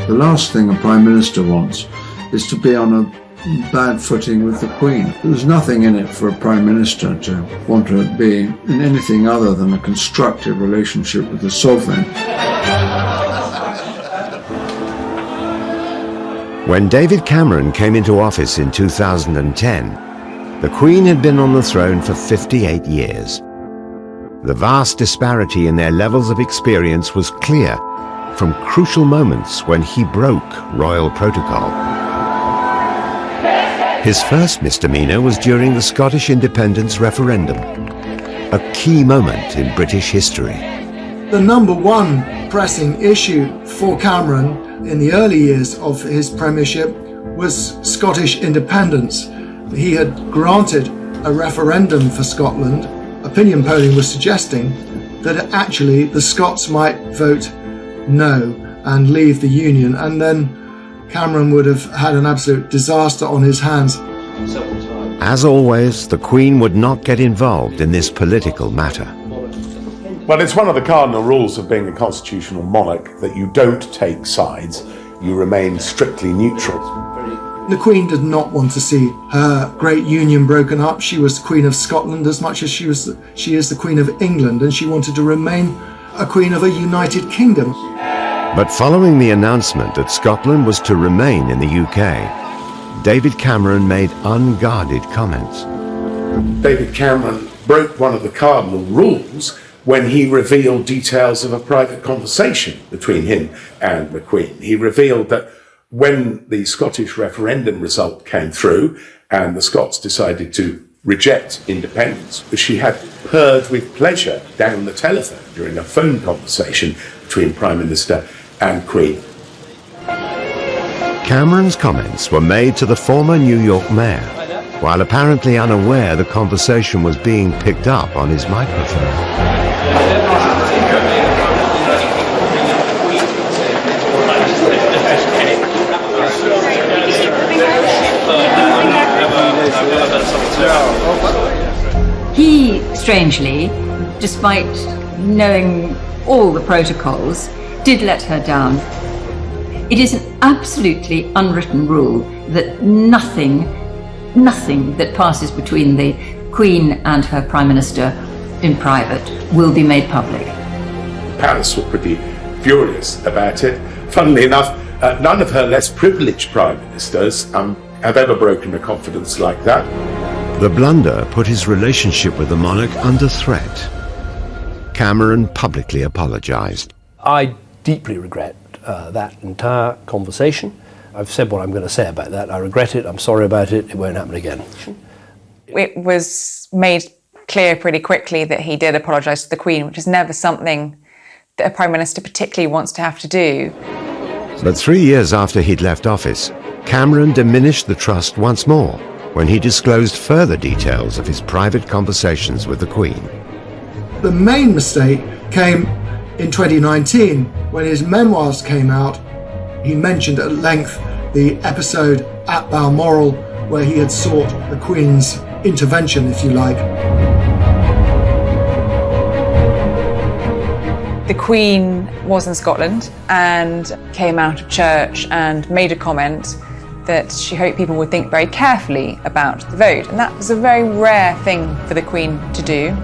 The last thing a Prime Minister wants is to be on a bad footing with the Queen. There's nothing in it for a Prime Minister to want to be in anything other than a constructive relationship with the Sovereign. When David Cameron came into office in 2010, the Queen had been on the throne for 58 years. The vast disparity in their levels of experience was clear from crucial moments when he broke royal protocol. His first misdemeanor was during the Scottish independence referendum, a key moment in British history. The number one pressing issue for Cameron in the early years of his premiership was Scottish independence. He had granted a referendum for Scotland. Opinion polling was suggesting that actually the Scots might vote no and leave the Union, and then Cameron would have had an absolute disaster on his hands. As always, the Queen would not get involved in this political matter. Well, it's one of the cardinal rules of being a constitutional monarch that you don't take sides, you remain strictly neutral. The Queen did not want to see her great union broken up. She was Queen of Scotland as much as she is the Queen of England, and she wanted to remain a Queen of a united kingdom. But following the announcement that Scotland was to remain in the UK, David Cameron made unguarded comments. David Cameron broke one of the cardinal rules when he revealed details of a private conversation between him and the Queen. He revealed that when the Scottish referendum result came through and the Scots decided to reject independence, she had heard with pleasure down the telephone during a phone conversation between Prime Minister and Queen. Cameron's comments were made to the former New York mayor, while apparently unaware the conversation was being picked up on his microphone. He, strangely, despite knowing all the protocols, did let her down. It is an absolutely unwritten rule that nothing that passes between the Queen and her Prime Minister in private will be made public. Paris were pretty furious about it. Funnily enough, none of her less privileged Prime Ministers have ever broken a confidence like that. The blunder put his relationship with the monarch under threat. Cameron publicly apologised. I deeply regret that entire conversation. I've said what I'm going to say about that. I regret it. I'm sorry about it. It won't happen again. It was made clear pretty quickly that he did apologise to the Queen, which is never something that a Prime Minister particularly wants to have to do. But 3 years after he'd left office, Cameron diminished the trust once more when he disclosed further details of his private conversations with the Queen. The main mistake came in 2019 when his memoirs came out. He mentioned at length the episode at Balmoral where he had sought the Queen's intervention, if you like. The Queen was in Scotland and came out of church and made a comment that she hoped people would think very carefully about the vote. And that was a very rare thing for the Queen to do.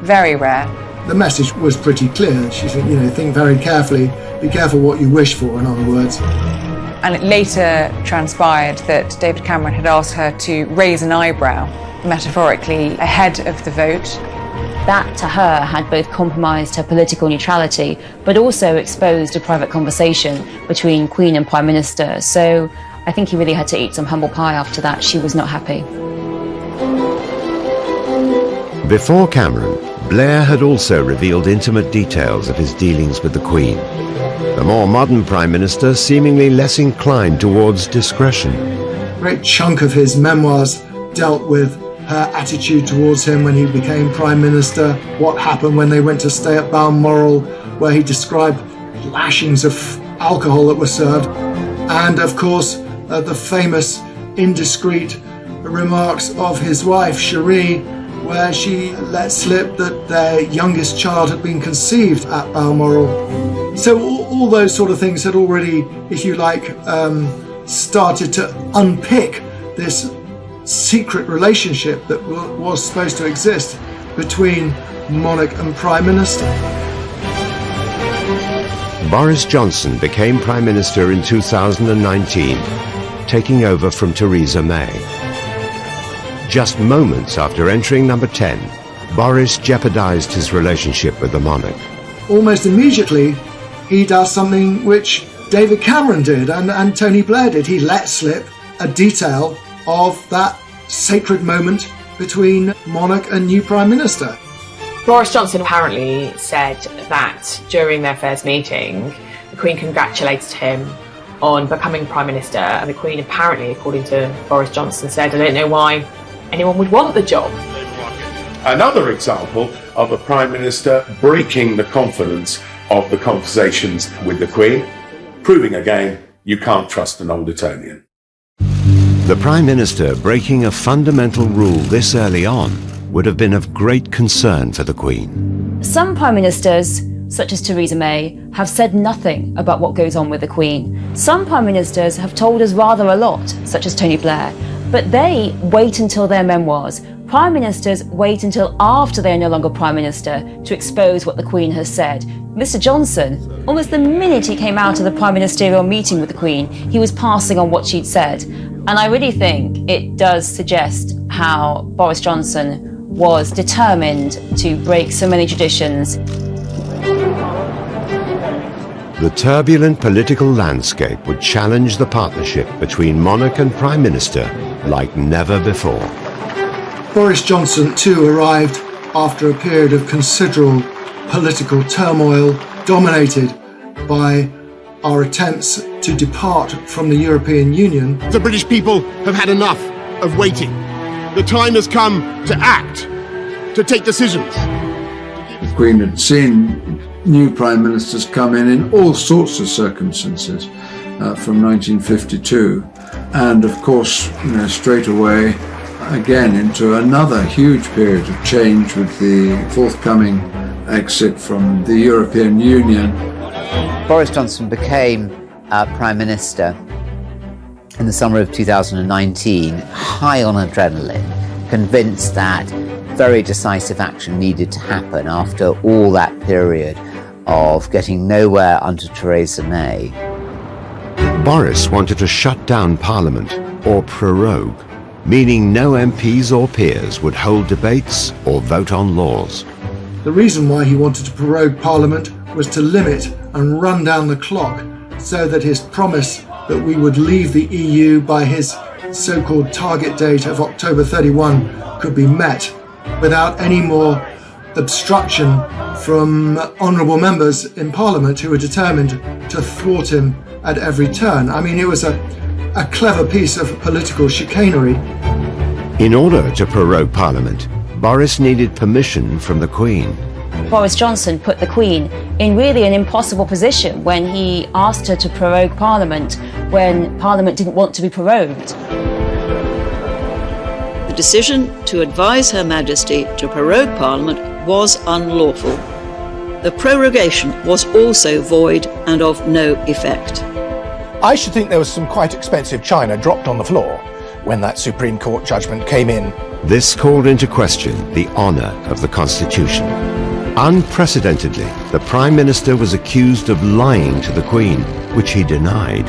Very rare. The message was pretty clear. She said, think very carefully, be careful what you wish for, in other words. And it later transpired that David Cameron had asked her to raise an eyebrow, metaphorically, ahead of the vote. That, to her, had both compromised her political neutrality, but also exposed a private conversation between Queen and Prime Minister. So I think he really had to eat some humble pie after that. She was not happy. Before Cameron, Blair had also revealed intimate details of his dealings with the Queen. The more modern Prime Minister seemingly less inclined towards discretion. A great chunk of his memoirs dealt with her attitude towards him when he became Prime Minister, what happened when they went to stay at Balmoral, where he described lashings of alcohol that were served, and of course the famous indiscreet remarks of his wife, Cherie, where she let slip that their youngest child had been conceived at Balmoral. So all those sort of things had already, if you like, started to unpick this secret relationship that was supposed to exist between monarch and Prime Minister. Boris Johnson became Prime Minister in 2019, taking over from Theresa May. Just moments after entering number 10, Boris jeopardized his relationship with the monarch. Almost immediately, he does something which David Cameron did and Tony Blair did. He let slip a detail of that sacred moment between monarch and new Prime Minister. Boris Johnson apparently said that during their first meeting, the Queen congratulated him on becoming Prime Minister, and the Queen apparently, according to Boris Johnson, said, "I don't know why anyone would want the job." Another example of a Prime Minister breaking the confidence of the conversations with the Queen, proving again you can't trust an old Etonian. The Prime Minister breaking a fundamental rule this early on would have been of great concern for the Queen. Some Prime Ministers, such as Theresa May, have said nothing about what goes on with the Queen. Some Prime Ministers have told us rather a lot, such as Tony Blair, but they wait until their memoirs. Prime Ministers wait until after they are no longer Prime Minister to expose what the Queen has said. Mr Johnson, almost the minute he came out of the Prime Ministerial meeting with the Queen, he was passing on what she'd said. And I really think it does suggest how Boris Johnson was determined to break so many traditions. The turbulent political landscape would challenge the partnership between monarch and Prime Minister like never before. Boris Johnson too arrived after a period of considerable political turmoil dominated by our attempts to depart from the European Union. The British people have had enough of waiting. The time has come to act, to take decisions. The Queen had seen new Prime Ministers come in all sorts of circumstances from 1952. And of course, straight away, again into another huge period of change with the forthcoming exit from the European Union. Boris Johnson became Prime Minister in the summer of 2019, high on adrenaline, convinced that very decisive action needed to happen after all that period of getting nowhere under Theresa May. Boris wanted to shut down Parliament, or prorogue, meaning no MPs or peers would hold debates or vote on laws. The reason why he wanted to prorogue Parliament was to limit and run down the clock so that his promise that we would leave the EU by his so-called target date of October 31 could be met without any more obstruction from honourable members in Parliament who were determined to thwart him at every turn. I mean, it was a clever piece of political chicanery. In order to prorogue Parliament, Boris needed permission from the Queen. Boris Johnson put the Queen in really an impossible position when he asked her to prorogue Parliament when Parliament didn't want to be prorogued. The decision to advise Her Majesty to prorogue Parliament was unlawful. The prorogation was also void and of no effect. I should think there was some quite expensive china dropped on the floor when that Supreme Court judgment came in. This called into question the honour of the Constitution. Unprecedentedly, the Prime Minister was accused of lying to the Queen, which he denied.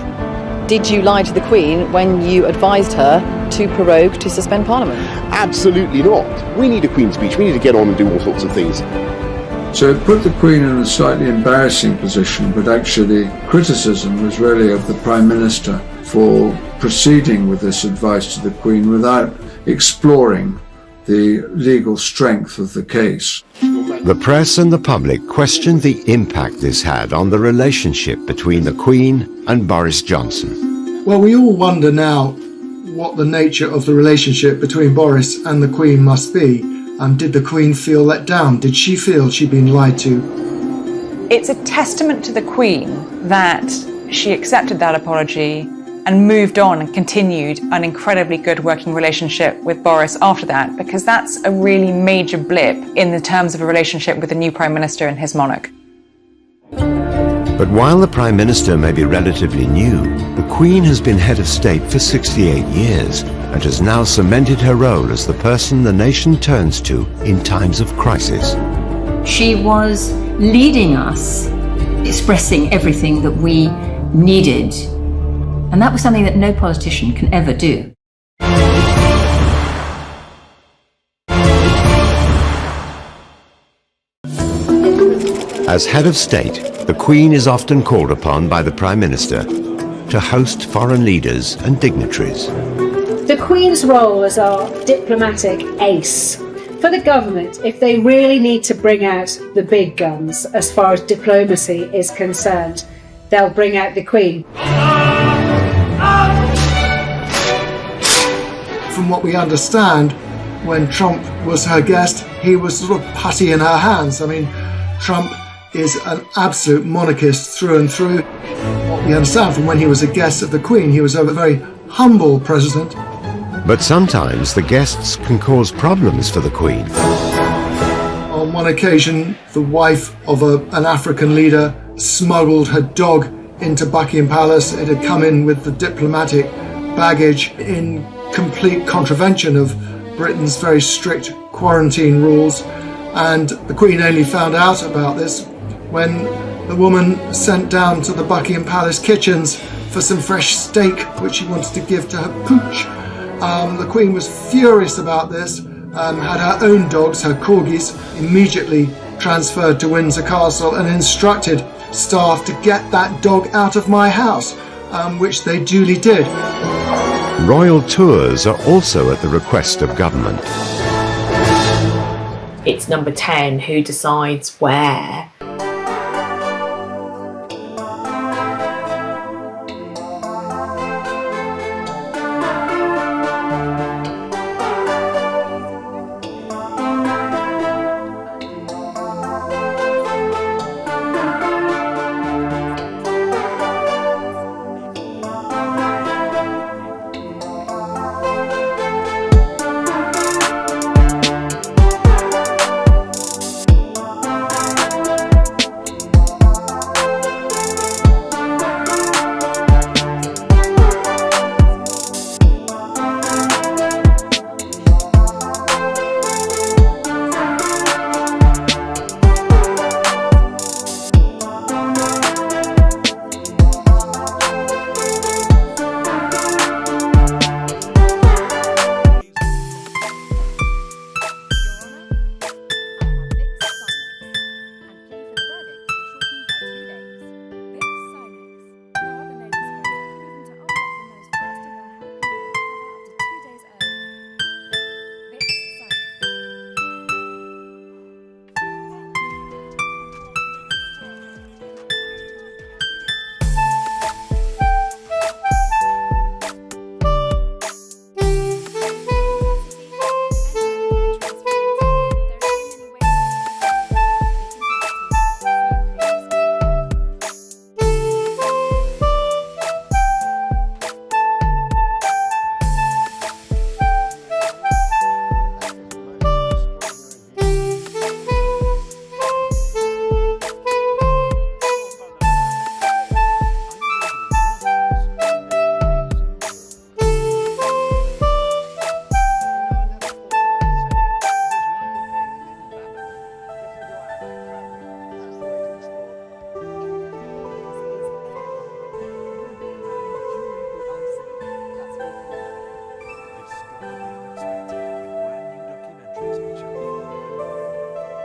Did you lie to the Queen when you advised her to prorogue to suspend Parliament? Absolutely not. We need a Queen's speech. We need to get on and do all sorts of things. So it put the Queen in a slightly embarrassing position, but actually criticism was really of the Prime Minister for proceeding with this advice to the Queen without exploring the legal strength of the case. The press and the public questioned the impact this had on the relationship between the Queen and Boris Johnson. Well, we all wonder now what the nature of the relationship between Boris and the Queen must be. Did the Queen feel let down? Did she feel she'd been lied to? It's a testament to the Queen that she accepted that apology and moved on and continued an incredibly good working relationship with Boris after that, because that's a really major blip in the terms of a relationship with the new Prime Minister and his monarch. But while the Prime Minister may be relatively new, the Queen has been head of state for 68 years and has now cemented her role as the person the nation turns to in times of crisis. She was leading us, expressing everything that we needed. And that was something that no politician can ever do. As head of state, the Queen is often called upon by the Prime Minister to host foreign leaders and dignitaries. The Queen's role as our diplomatic ace. For the government, if they really need to bring out the big guns as far as diplomacy is concerned, they'll bring out the Queen. From what we understand, when Trump was her guest, he was sort of putty in her hands. I mean, Trump is an absolute monarchist through and through. What we understand from when he was a guest of the Queen, he was a very humble president. But sometimes the guests can cause problems for the Queen. On one occasion, the wife of an African leader smuggled her dog into Buckingham Palace. It had come in with the diplomatic baggage in complete contravention of Britain's very strict quarantine rules, and the Queen only found out about this when the woman sent down to the Buckingham Palace kitchens for some fresh steak which she wanted to give to her pooch. The Queen was furious about this, had her own dogs, her corgis, immediately transferred to Windsor Castle and instructed staff to get that dog out of my house, which they duly did. Royal tours are also at the request of government. It's number 10 who decides where.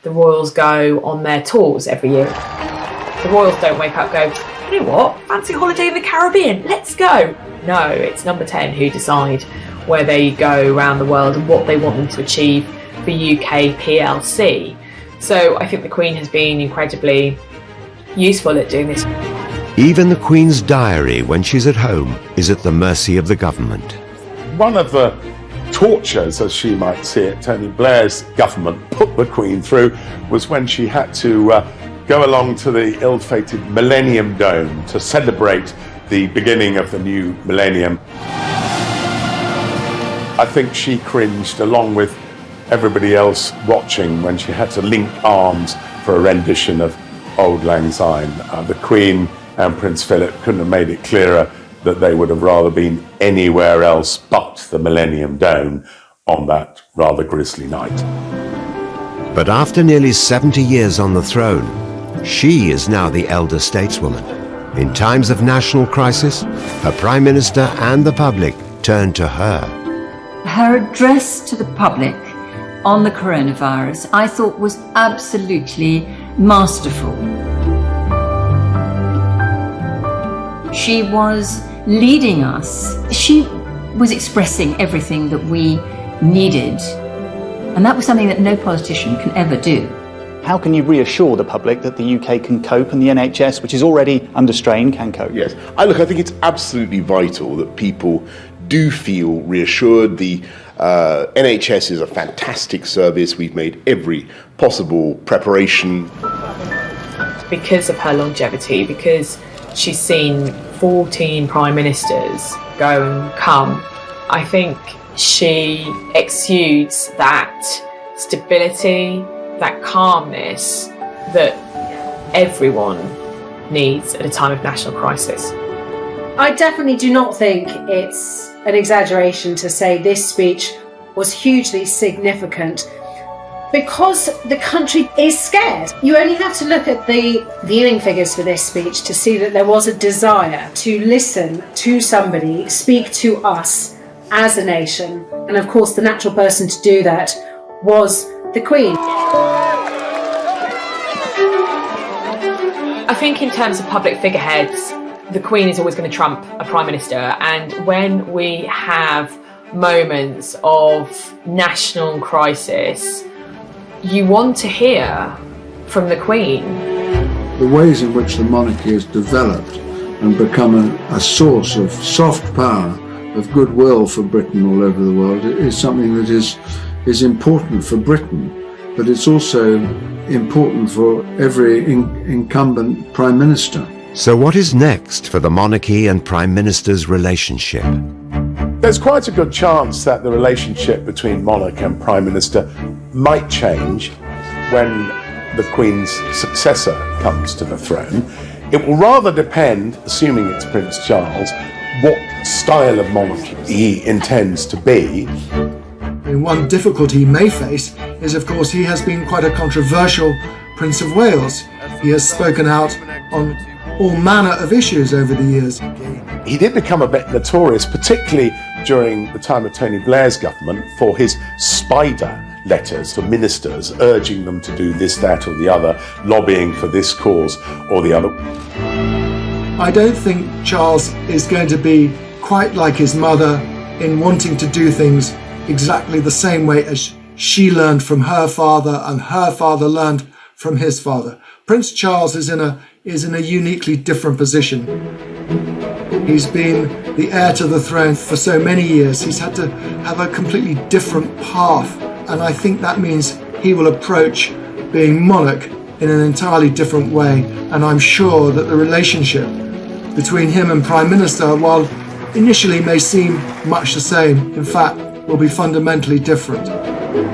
The royals go on their tours every year. The royals don't wake up and go, you know what, fancy a holiday in the Caribbean, let's go. No, it's number 10 who decide where they go around the world and what they want them to achieve for UK PLC. So I think the Queen has been incredibly useful at doing this. Even the Queen's diary when she's at home is at the mercy of the government. One of the tortures, as she might see it, Tony Blair's government put the Queen through was when she had to go along to the ill-fated Millennium Dome to celebrate the beginning of the new millennium. I think she cringed along with everybody else watching when she had to link arms for a rendition of Auld Lang Syne. The Queen and Prince Philip couldn't have made it clearer that they would have rather been anywhere else but the Millennium Dome on that rather grisly night. But after nearly 70 years on the throne, she is now the elder stateswoman. In times of national crisis, her Prime Minister and the public turn to her. Her address to the public on the coronavirus, I thought, was absolutely masterful. She was leading us. She was expressing everything that we needed. And that was something that no politician can ever do. How can you reassure the public that the UK can cope and the NHS, which is already under strain, can cope? Yes. I think it's absolutely vital that people do feel reassured. The NHS is a fantastic service. We've made every possible preparation. Because of her longevity, because she's seen 14 prime ministers go and come, I think she exudes that stability, that calmness that everyone needs at a time of national crisis. I definitely do not think it's an exaggeration to say this speech was hugely significant because the country is scared. You only have to look at the viewing figures for this speech to see that there was a desire to listen to somebody speak to us as a nation. And of course, the natural person to do that was the Queen. I think in terms of public figureheads, the Queen is always going to trump a Prime Minister, and when we have moments of national crisis, you want to hear from the Queen. The ways in which the monarchy has developed and become a source of soft power, of goodwill for Britain all over the world, is something that is important for Britain, but it's also important for every incumbent Prime Minister. So what is next for the monarchy and Prime Minister's relationship? There's quite a good chance that the relationship between monarch and Prime Minister might change when the Queen's successor comes to the throne. It will rather depend, assuming it's Prince Charles, what style of monarchy he intends to be. And one difficulty he may face is, of course, he has been quite a controversial Prince of Wales. He has spoken out on all manner of issues over the years. He did become a bit notorious, particularly during the time of Tony Blair's government, for his spider letters to ministers, urging them to do this, that or the other, lobbying for this cause or the other. I don't think Charles is going to be quite like his mother in wanting to do things exactly the same way as she learned from her father and her father learned from his father. Prince Charles is in a uniquely different position. He's been the heir to the throne for so many years. He's had to have a completely different path, and I think that means he will approach being monarch in an entirely different way. And I'm sure that the relationship between him and Prime Minister, while initially may seem much the same, in fact will be fundamentally different.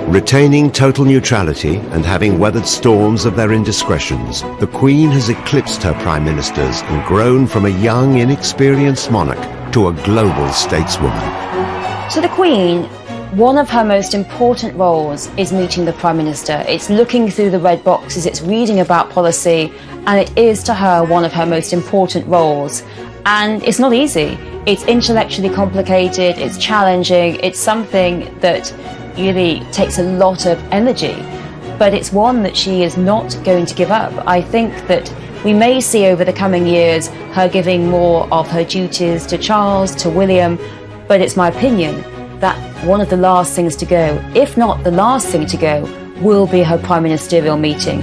Retaining total neutrality and having weathered storms of their indiscretions, the Queen has eclipsed her Prime Ministers and grown from a young, inexperienced monarch to a global stateswoman. So the Queen, one of her most important roles is meeting the Prime Minister. It's looking through the red boxes, it's reading about policy, and it is to her one of her most important roles. And it's not easy. It's intellectually complicated, it's challenging, it's something that really takes a lot of energy, but it's one that she is not going to give up. I think that we may see over the coming years her giving more of her duties to Charles, to William, but it's my opinion that one of the last things to go, if not the last thing to go, will be her prime ministerial meeting.